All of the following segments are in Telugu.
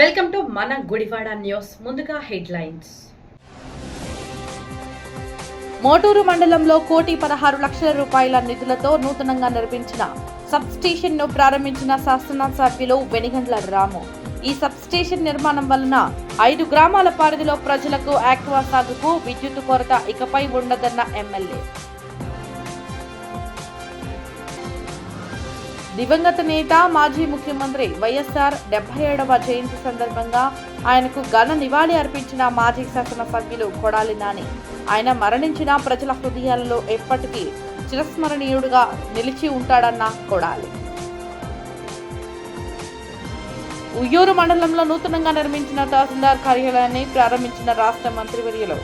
వెల్కమ్ టు మన గుడివాడ న్యూస్. ముందుగా హెడ్లైన్స్. మోటూరు మండలంలో 1,16,00,000 రూపాయల నిధులతో నూతనంగా నిర్మించిన సబ్ స్టేషన్ ను ప్రారంభించిన శాసనసభ్యులు వెనిగండ్ల రాము. ఈ సబ్ స్టేషన్ నిర్మాణం వలన 5 గ్రామాల పరిధిలో ప్రజలకు ఆక్వా సాగుకు విద్యుత్ కొరత ఇకపై ఉండదన్న ఎమ్మెల్యే. దివంగత నేత మాజీ ముఖ్యమంత్రి వైఎస్ఆర్ 77వ జయంతి సందర్భంగా ఆయనకు ఘన నివాళి అర్పించిన మాజీ శాసనసభ్యులు కొడాలి నాని. ఆయన మరణించిన ప్రజల హృదయాలలో ఎప్పటికీ చిరస్మరణీయుడుగా నిలిచి ఉంటాడన్న కొడాలి. ఉయ్యూరు మండలంలో నూతనంగా నిర్మించిన తహసీల్దార్ కార్యాలయాన్ని ప్రారంభించిన రాష్ట్ర మంత్రివర్యులు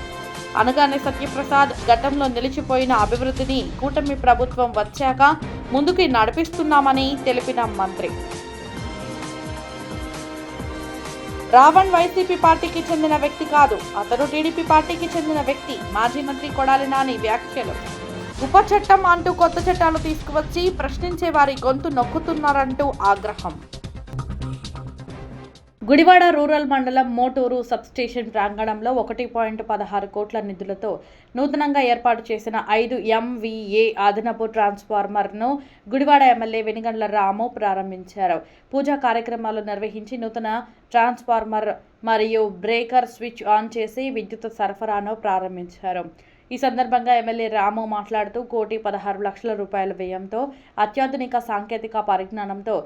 అనగానే సత్యప్రసాద్. గతంలో నిలిచిపోయిన అభివృద్ధిని కూటమి ప్రభుత్వం వచ్చాక ముందుకు నడిపిస్తున్నామని తెలిపిన మంత్రి. రావణ్ వైసీపీ పార్టీకి చెందిన వ్యక్తి కాదు, అతను టీడీపీ పార్టీకి చెందిన వ్యక్తి. మాజీ మంత్రి కొడాలి నాని వ్యాఖ్యలు. ఉప చట్టం అంటూ కొత్త చట్టాలు తీసుకువచ్చి ప్రశ్నించే వారి గొంతు నొక్కుతున్నారంటూ ఆగ్రహం. గుడివాడ రూరల్ మండలం మోటూరు సబ్స్టేషన్ ప్రాంగణంలో 1.16 కోట్ల నిధులతో నూతనంగా ఏర్పాటు చేసిన 5 MVA అదనపు ట్రాన్స్ఫార్మర్ను గుడివాడ ఎమ్మెల్యే వెనిగండ్ల రాము ప్రారంభించారు. పూజా కార్యక్రమాలు నిర్వహించి నూతన ట్రాన్స్ఫార్మర్ మరియు బ్రేకర్ స్విచ్ ఆన్ చేసి విద్యుత్ సరఫరాను ప్రారంభించారు. ఈ సందర్భంగా ఎమ్మెల్యే రాము మాట్లాడుతూ 1,16,00,000 రూపాయల వ్యయంతో అత్యాధునిక సాంకేతిక పరిజ్ఞానంతో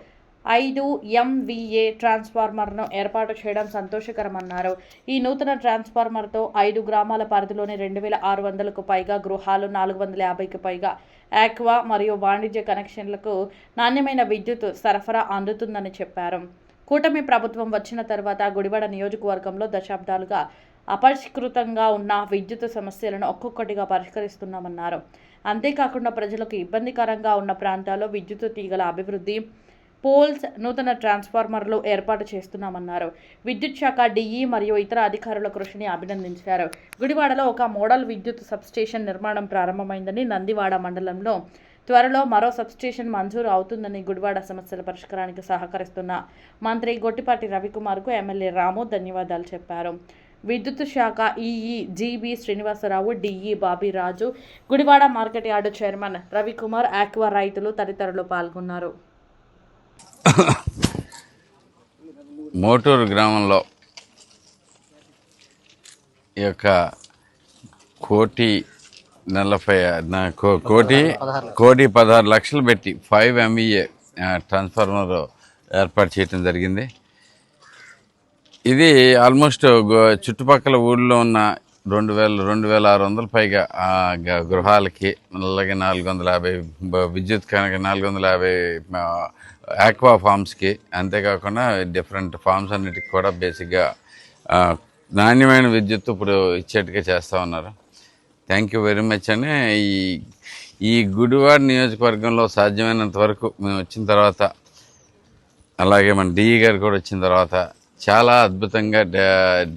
5 MVA ట్రాన్స్ఫార్మర్ను ఏర్పాటు చేయడం సంతోషకరమన్నారు. ఈ నూతన ట్రాన్స్ఫార్మర్తో 5 గ్రామాల పరిధిలోని 2,600కు పైగా గృహాలు, 450కి పైగా ఆక్వా మరియు వాణిజ్య కనెక్షన్లకు నాణ్యమైన విద్యుత్ సరఫరా అందుతుందని చెప్పారు. కూటమి ప్రభుత్వం వచ్చిన తర్వాత గుడివాడ నియోజకవర్గంలో దశాబ్దాలుగా అపరిష్కృతంగా ఉన్న విద్యుత్ సమస్యలను ఒక్కొక్కటిగా పరిష్కరిస్తున్నామన్నారు. అంతేకాకుండా ప్రజలకు ఇబ్బందికరంగా ఉన్న ప్రాంతాల్లో విద్యుత్ తీగల అభివృద్ధి, పోల్స్, నూతన ట్రాన్స్ఫార్మర్లు ఏర్పాటు చేస్తున్నామన్నారు. విద్యుత్ శాఖ డిఈ మరియు ఇతర అధికారుల కృషిని అభినందించారు. గుడివాడలో ఒక మోడల్ విద్యుత్ సబ్స్టేషన్ నిర్మాణం ప్రారంభమైందని, నందివాడ మండలంలో త్వరలో మరో సబ్స్టేషన్ మంజూరు అవుతుందని, గుడివాడ సమస్యల పరిష్కారానికి సహకరిస్తున్న మంత్రి గొట్టిపాటి రవికుమార్కు ఎమ్మెల్యే రాము ధన్యవాదాలు చెప్పారు. విద్యుత్ శాఖ EE GB Srinivasarao, DE Babiraju, Gudivada market yard chairman Ravikumar, aqua రైతులు తదితరులు పాల్గొన్నారు. మోటూరు గ్రామంలో ఈ యొక్క 1,16,00,000 పెట్టి 5 MVA ట్రాన్స్ఫార్మర్ ఏర్పాటు చేయడం జరిగింది. ఇది ఆల్మోస్ట్ చుట్టుపక్కల ఊళ్ళో ఉన్న 2,600 పైగా గృహాలకి, అలాగే 450 విద్యుత్ కనుక 450 ఆక్వా ఫామ్స్కి, అంతేకాకుండా డిఫరెంట్ ఫామ్స్ అన్నిటికి కూడా బేసిక్గా నాణ్యమైన విద్యుత్ ఇప్పుడు ఇచ్చేట్టుగా చేస్తూ ఉన్నారు. థ్యాంక్ యూ వెరీ మచ్ అని ఈ గుడివాడ నియోజకవర్గంలో సాధ్యమైనంత వరకు మేము వచ్చిన తర్వాత, అలాగే మన డిఈ గారు కూడా వచ్చిన తర్వాత చాలా అద్భుతంగా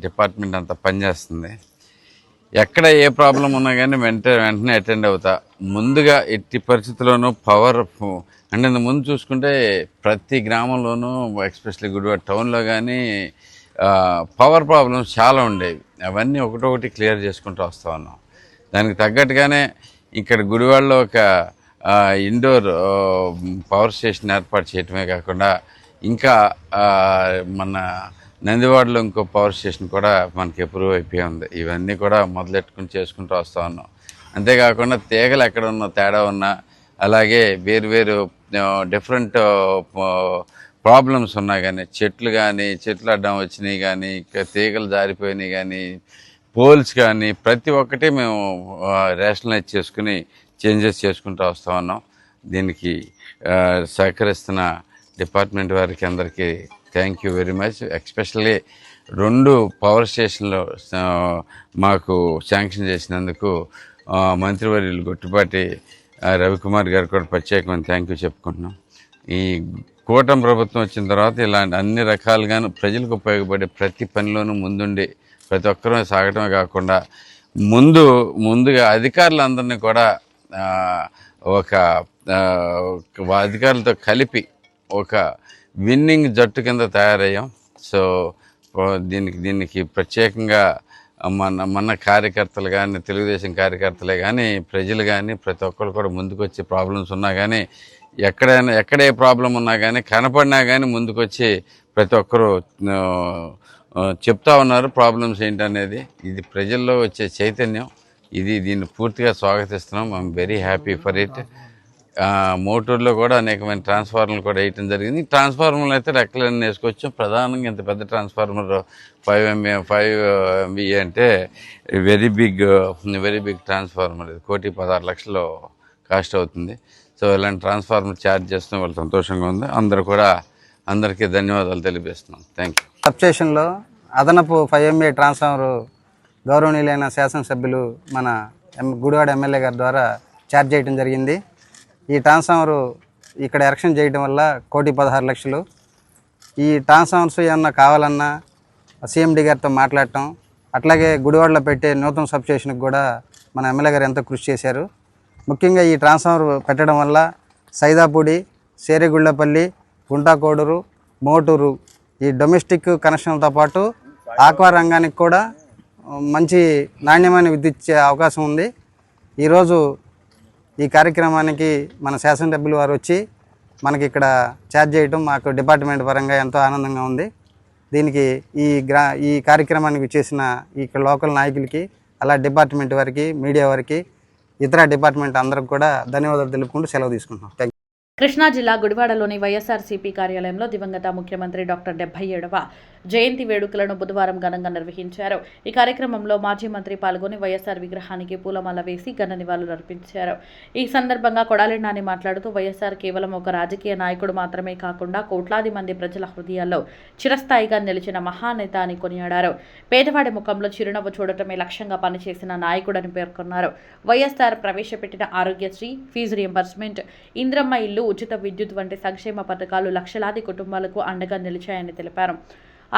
డిపార్ట్మెంట్ అంతా పనిచేస్తుంది. ఎక్కడ ఏ ప్రాబ్లం ఉన్నా కానీ వెంటనే అటెండ్ అవుతా. ముందుగా ఎట్టి పరిస్థితుల్లోనూ పవర్ అంటే ముందు చూసుకుంటే ప్రతి గ్రామంలోనూ, ఎస్పెషల్లీ గుడివాడ టౌన్లో కానీ పవర్ ప్రాబ్లమ్స్ చాలా ఉండేవి. అవన్నీ ఒకటొకటి క్లియర్ చేసుకుంటూ వస్తూ ఉన్నాం. దానికి తగ్గట్టుగానే ఇక్కడ గుడివాడలో ఒక ఇండోర్ పవర్ స్టేషన్ ఏర్పాటు చేయటమే కాకుండా ఇంకా మన నందివాడలో ఇంకో పవర్ స్టేషన్ కూడా మనకి అప్రూవ్ అయిపోయి ఉంది. ఇవన్నీ కూడా మొదలెట్టుకుని చేసుకుంటూ వస్తూ ఉన్నాం. అంతేకాకుండా తీగలు ఎక్కడ ఉన్న తేడా ఉన్నా, అలాగే వేరు డిఫరెంట్ ప్రాబ్లమ్స్ ఉన్నా కానీ, చెట్లు అడ్డం వచ్చినాయి కానీ, తీగలు జారిపోయినాయి కానీ, పోల్స్ కానీ, ప్రతి ఒక్కటి మేము రేషనలైజ్ చేసుకుని చేంజెస్ చేసుకుంటూ వస్తూ ఉన్నాం. దీనికి సహకరిస్తున్న డిపార్ట్మెంట్ వారికి అందరికీ thank you very much. Especially 2 power స్టేషన్లు మాకు శాంక్షన్ చేసినందుకు మంత్రివర్యులు గొట్టిపాటి రవికుమార్ గారు కూడా ప్రత్యేకమైన థ్యాంక్ యూ చెప్పుకుంటున్నాం. ఈ కూటమి ప్రభుత్వం వచ్చిన తర్వాత ఇలాంటి అన్ని రకాలుగాను ప్రజలకు ఉపయోగపడే ప్రతి పనిలోనూ ముందుండి ప్రతి ఒక్కరూ సాగటమే కాకుండా ముందుగా అధికారులందరినీ కూడా అధికారులతో కలిపి ఒక విన్నింగ్ జట్టు కింద తయారయ్యాం. సో దీనికి ప్రత్యేకంగా మన కార్యకర్తలు కానీ, తెలుగుదేశం కార్యకర్తలే కానీ, ప్రజలు కానీ ప్రతి ఒక్కరు కూడా ముందుకొచ్చి ప్రాబ్లమ్స్ ఉన్నా కానీ, ఎక్కడే ప్రాబ్లం ఉన్నా కానీ, కనపడినా కానీ ముందుకొచ్చి ప్రతి ఒక్కరు చెప్తా ఉన్నారు ప్రాబ్లమ్స్ ఏంటనేది. ఇది ప్రజల్లో వచ్చే చైతన్యం. దీన్ని పూర్తిగా స్వాగతిస్తున్నాం. I'm very happy for it. మోటూరులో కూడా అనేకమైన ట్రాన్స్ఫార్మర్లు కూడా వేయటం జరిగింది. ట్రాన్స్ఫార్మర్లు అయితే రెక్కలన్నీ వేసుకొచ్చాం. ప్రధానంగా ఇంత పెద్ద ట్రాన్స్ఫార్మర్ 5 MVA అంటే వెరీ బిగ్ ట్రాన్స్ఫార్మర్. ఇది 1,16,00,000 కాస్ట్ అవుతుంది. సో ఇలాంటి ట్రాన్స్ఫార్మర్ ఛార్జ్ చేస్తున్న వాళ్ళు సంతోషంగా ఉంది. అందరికీ ధన్యవాదాలు తెలియజేస్తున్నాం. Thank you. సబ్స్టేషన్లో అదనపు 5 MVA ట్రాన్స్ఫార్మర్ గౌరవనీయులైన శాసనసభ్యులు మన గుడివాడ ఎమ్మెల్యే గారి ద్వారా ఛార్జ్ చేయడం జరిగింది. ఈ ట్రాన్స్ఫార్మర్ ఇక్కడ ఎరక్షన్ చేయడం వల్ల 1,16,00,000. ఈ ట్రాన్స్ఫార్మర్స్ ఏమన్నా కావాలన్నా CMD గారితో మాట్లాడటం, అట్లాగే గుడివాడలో పెట్టే నూతన సబ్స్టేషన్కి కూడా మన ఎమ్మెల్యే గారు ఎంతో కృషి చేశారు. ముఖ్యంగా ఈ ట్రాన్స్ఫార్మర్ పెట్టడం వల్ల సైదాపూడి, సేరిగుళ్ళపల్లి, గుంటాకోడూరు, మోటూరు ఈ డొమెస్టిక్ కనెక్షన్లతో పాటు ఆక్వా రంగానికి కూడా మంచి నాణ్యమైన విద్యుత్ ఇచ్చే అవకాశం ఉంది. ఈరోజు ఈ కార్యక్రమానికి మన శాసనసభ్యులు వారు వచ్చి మనకి ఇక్కడ ఛార్జ్ చేయడం మాకు డిపార్ట్మెంట్ పరంగా ఎంతో ఆనందంగా ఉంది. దీనికి ఈ కార్యక్రమానికి చేసిన ఈ లోకల్ నాయకులకి, అలా డిపార్ట్మెంట్ వారికి, మీడియా వారికి, ఇతర డిపార్ట్మెంట్ అందరికి కూడా ధన్యవాదాలు తెలుపుకుంటూ సెలవు తీసుకుంటున్నాం. Thank you. కృష్ణా జిల్లా గుడివాడలోని వైఎస్ఆర్సీపీ కార్యాలయంలో దివంగత ముఖ్యమంత్రి డాక్టర్ 77వ జయంతి వేడుకలను బుధవారం ఘనంగా నిర్వహించారు. ఈ కార్యక్రమంలో మాజీ మంత్రి పాల్గొని వైఎస్ఆర్ విగ్రహానికి పూలమాల వేసి ఘన నివాళులు అర్పించారు. ఈ సందర్భంగా కొడాలి నాని మాట్లాడుతూ వైఎస్ఆర్ కేవలం ఒక రాజకీయ నాయకుడు మాత్రమే కాకుండా కోట్లాది మంది ప్రజల హృదయాల్లో చిరస్థాయిగా నిలిచిన మహానేత అని కొనియాడారు. పేదవాడి ముఖంలో చిరునవ్వు చూడటమే లక్ష్యంగా పనిచేసిన నాయకుడని పేర్కొన్నారు. వైఎస్ఆర్ ప్రవేశపెట్టిన ఆరోగ్యశ్రీ, ఫీజు రియంబర్స్మెంట్, ఇంద్రమ్మ ఇల్లు, ఉచిత విద్యుత్ వంటి సంక్షేమ పథకాలు లక్షలాది కుటుంబాలకు అండగా నిలిచాయని తెలిపారు.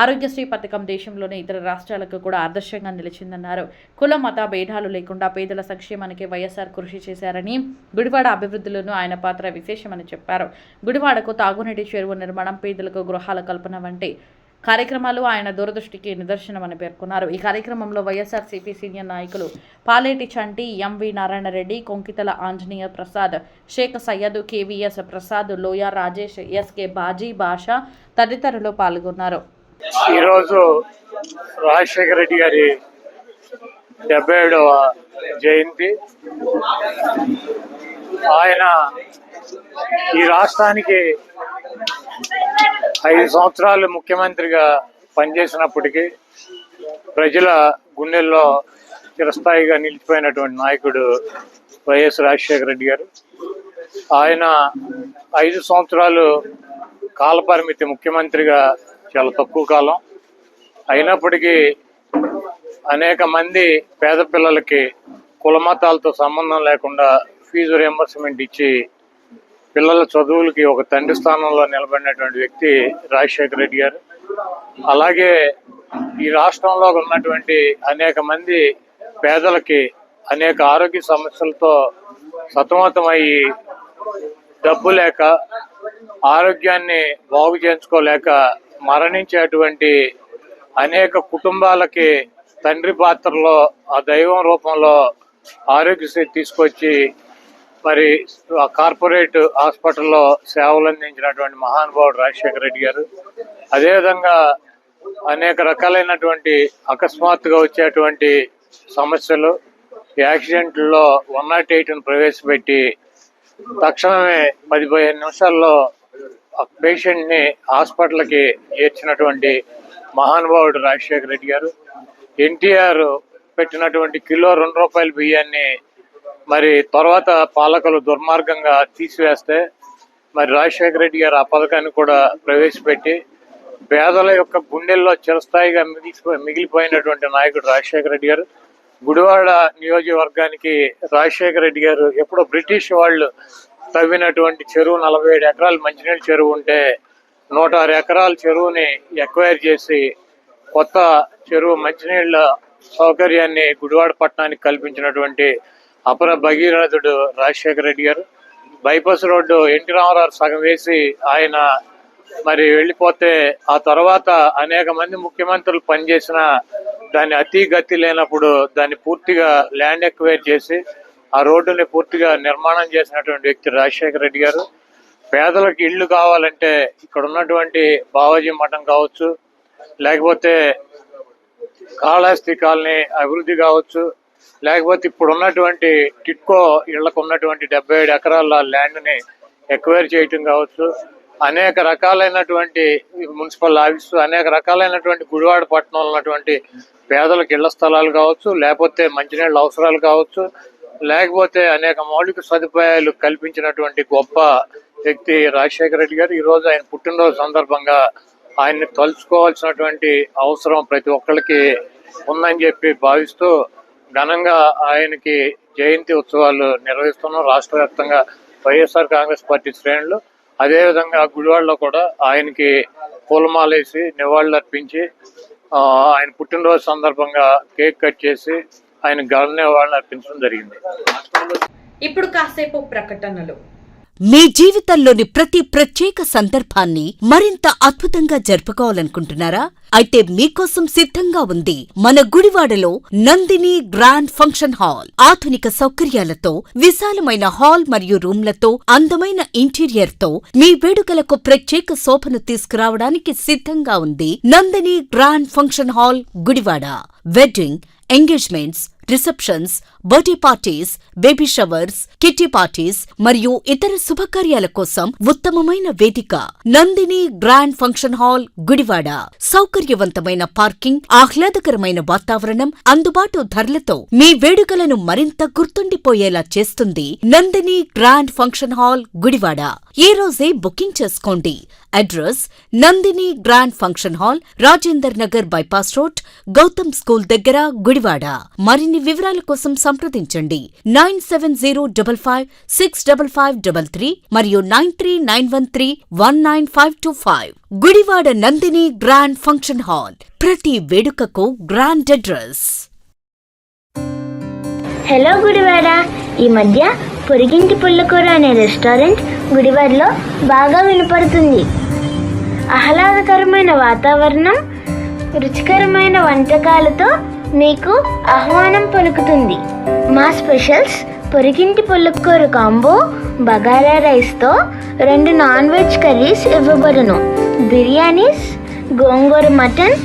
ఆరోగ్యశ్రీ పథకం దేశంలోని ఇతర రాష్ట్రాలకు కూడా ఆదర్శంగా నిలిచిందన్నారు. కుల మత భేదాలు లేకుండా పేదల సంక్షేమానికి వైఎస్ఆర్ కృషి చేశారని, గుడివాడ అభివృద్ధిలోనూ ఆయన పాత్ర విశేషమని చెప్పారు. గుడివాడకు తాగునీటి చెరువు నిర్మాణం, పేదలకు గృహాల కల్పన వంటి కార్యక్రమాలు ఆయన దూరదృష్టికి నిదర్శనమని పేర్కొన్నారు. ఈ కార్యక్రమంలో వైఎస్ఆర్సీపీ సీనియర్ నాయకులు పాలేటి చంటి, ఎంవి నారాయణరెడ్డి, కొంకితల ఆంజనేయ ప్రసాద్, షేక్ సయ్యద్, KVS ప్రసాద్, లోయ రాజేష్, SK బాజీ, భాష తదితరులు పాల్గొన్నారు. ఈరోజు రాజశేఖర రెడ్డి గారి 77వ జయంతి. ఆయన ఈ రాష్ట్రానికి 5 సంవత్సరాలు ముఖ్యమంత్రిగా పనిచేసినప్పటికీ ప్రజల గుండెల్లో చిరస్థాయిగా నిలిచిపోయినటువంటి నాయకుడు వైఎస్ రాజశేఖర రెడ్డి గారు. ఆయన 5 సంవత్సరాలు కాలపరిమితి ముఖ్యమంత్రిగా చాలా తక్కువ కాలం అయినప్పటికీ అనేక మంది పేద పిల్లలకి కులమతాలతో సంబంధం లేకుండా ఫీజు రియంబర్స్మెంట్ ఇచ్చి పిల్లల చదువులకి ఒక తండ్రి స్థానంలో నిలబడినటువంటి వ్యక్తి రాజశేఖర రెడ్డి గారు. అలాగే ఈ రాష్ట్రంలో ఉన్నటువంటి అనేక మంది పేదలకి అనేక ఆరోగ్య సమస్యలతో సతమతమయ్యి డబ్బు లేక, ఆరోగ్యాన్ని బాగు చేయించుకోలేక మరణించేటువంటి అనేక కుటుంబాలకి తండ్రి పాత్రలో ఆ దైవం రూపంలో ఆరోగ్యశ్రీ తీసుకొచ్చి మరి ఆ కార్పొరేట్ హాస్పిటల్లో సేవలు అందించినటువంటి మహానుభావుడు రాజశేఖర రెడ్డి గారు. అదేవిధంగా అనేక రకాలైనటువంటి అకస్మాత్తుగా వచ్చేటువంటి సమస్యలు, యాక్సిడెంట్లలో 108ను ప్రవేశపెట్టి తక్షణమే 10-15 నిమిషాల్లో పేషెంట్ని హాస్పిటల్కి చేర్చినటువంటి మహానుభావుడు రాజశేఖర రెడ్డి గారు. NTR పెట్టినటువంటి కిలో ₹2 బియ్యాన్ని మరి తర్వాత పాలకులు దుర్మార్గంగా తీసివేస్తే మరి రాజశేఖర రెడ్డి గారు ఆ పథకాన్ని కూడా ప్రవేశపెట్టి పేదల యొక్క గుండెల్లో చిరస్థాయిగా మిగిలిపోయినటువంటి నాయకుడు రాజశేఖర రెడ్డి గారు. గుడివాడ నియోజకవర్గానికి రాజశేఖర రెడ్డి గారు ఎప్పుడో బ్రిటిష్ వాళ్ళు తవ్వినటువంటి చెరువు 47 ఎకరాలు మంచినీళ్ళ చెరువు ఉంటే 106 ఎకరాల చెరువుని ఎక్వైర్ చేసి కొత్త చెరువు మంచినీళ్ళ సౌకర్యాన్ని గుడివాడ పట్టణానికి కల్పించినటువంటి అపర భగీరథుడు రాజశేఖర రెడ్డి గారు. బైపాస్ రోడ్డు ఎన్టీ రామారావు సగం వేసి ఆయన మరి వెళ్ళిపోతే ఆ తర్వాత అనేక మంది ముఖ్యమంత్రులు పనిచేసిన దాన్ని అతి గతి లేనప్పుడు దాన్ని పూర్తిగా ల్యాండ్ ఎక్వైర్ చేసి ఆ రోడ్డుని పూర్తిగా నిర్మాణం చేసినటువంటి వ్యక్తి రాజశేఖర రెడ్డి గారు. పేదలకు ఇళ్ళు కావాలంటే ఇక్కడ ఉన్నటువంటి బావాజీ మఠం కావచ్చు, లేకపోతే కాళహస్తి కాలనీ అభివృద్ధి కావచ్చు, లేకపోతే ఇప్పుడు ఉన్నటువంటి టిట్కో ఇళ్లకు ఉన్నటువంటి 77 ఎకరాల ల్యాండ్ని ఎక్వైర్ చేయటం కావచ్చు, అనేక రకాలైనటువంటి మున్సిపల్ ఆఫీసు, అనేక రకాలైనటువంటి గుడివాడ పట్టణంలో ఉన్నటువంటి పేదలకు ఇళ్ల స్థలాలు కావచ్చు, లేకపోతే మంచినీళ్ళ అవసరాలు కావచ్చు, లేకపోతే అనేక మౌలిక సదుపాయాలు కల్పించినటువంటి గొప్ప వ్యక్తి రాజశేఖర రెడ్డి గారు. ఈరోజు ఆయన పుట్టినరోజు సందర్భంగా ఆయన్ని తలుచుకోవాల్సినటువంటి అవసరం ప్రతి ఒక్కరికి ఉందని చెప్పి భావిస్తూ ఘనంగా ఆయనకి జయంతి ఉత్సవాలు నిర్వహిస్తున్నాం రాష్ట్ర వ్యాప్తంగా వైఎస్ఆర్ కాంగ్రెస్ పార్టీ శ్రేణులు. అదేవిధంగా గుడివాడలో కూడా ఆయనకి పూలమాలేసి నివాళులు అర్పించి ఆయన పుట్టినరోజు సందర్భంగా కేక్ కట్ చేసి ఆయన ఘన నివాళులు అర్పించడం జరిగింది. ఇప్పుడు కాసేపు ప్రకటనలు. మీ జీవితంలోని ప్రతి ప్రత్యేక సందర్భాన్ని మరింత అద్భుతంగా జరుపుకోవాలనుకుంటున్నారా? అయితే మీకోసం సిద్ధంగా ఉంది మన గుడివాడలో నందిని గ్రాండ్ ఫంక్షన్ హాల్. ఆధునిక సౌకర్యాలతో, విశాలమైన హాల్ మరియు రూమ్లతో, అందమైన ఇంటీరియర్ తో మీ వేడుకలకు ప్రత్యేక శోభను తీసుకురావడానికి సిద్ధంగా ఉంది Nandini grand function hall Gudivada. Wedding, engagements, receptions, birthday parties, baby showers, kitty parties మరియు ఇతర శుభకార్యాల కోసం ఉత్తమమైన వేదిక Nandini grand function hall Gudivada. సౌకర్యవంతమైన పార్కింగ్, ఆహ్లాదకరమైన వాతావరణం, అందుబాటు ధరలతో మీ వేడుకలను మరింత గుర్తుండిపోయేలా చేస్తుంది Nandini grand function hall Gudivada. ఈ రోజే బుకింగ్ చేసుకోండి. Address Nandini grand function hall, Rajender Nagar bypass road, Gautam school దగ్గర గుడివాడ. మరిన్ని వివరాల కోసం సంప్రదించండి 9705565533 మరియు 9391319525. Gudivada Nandini grand function hall. ప్రతి వేడుకకు గ్రాండ్ అడ్రస్. హలో గుడివాడ. ఈ మధ్య పొరిగింటి పుల్లకూర అనే రెస్టారెంట్ గుడివాడలో బాగా వినపడుతుంది. ఆహ్లాదకరమైన వాతావరణం, రుచికరమైన వంటకాలతో మీకు ఆహ్వానం పలుకుతుంది. మా స్పెషల్స్ పొరిగింటి పుల్లకూర కాంబో, బగారా రైస్తో 2 నాన్ వెజ్ కర్రీస్ ఇవ్వబడును. బిర్యానీస్, గోంగూర మటన్,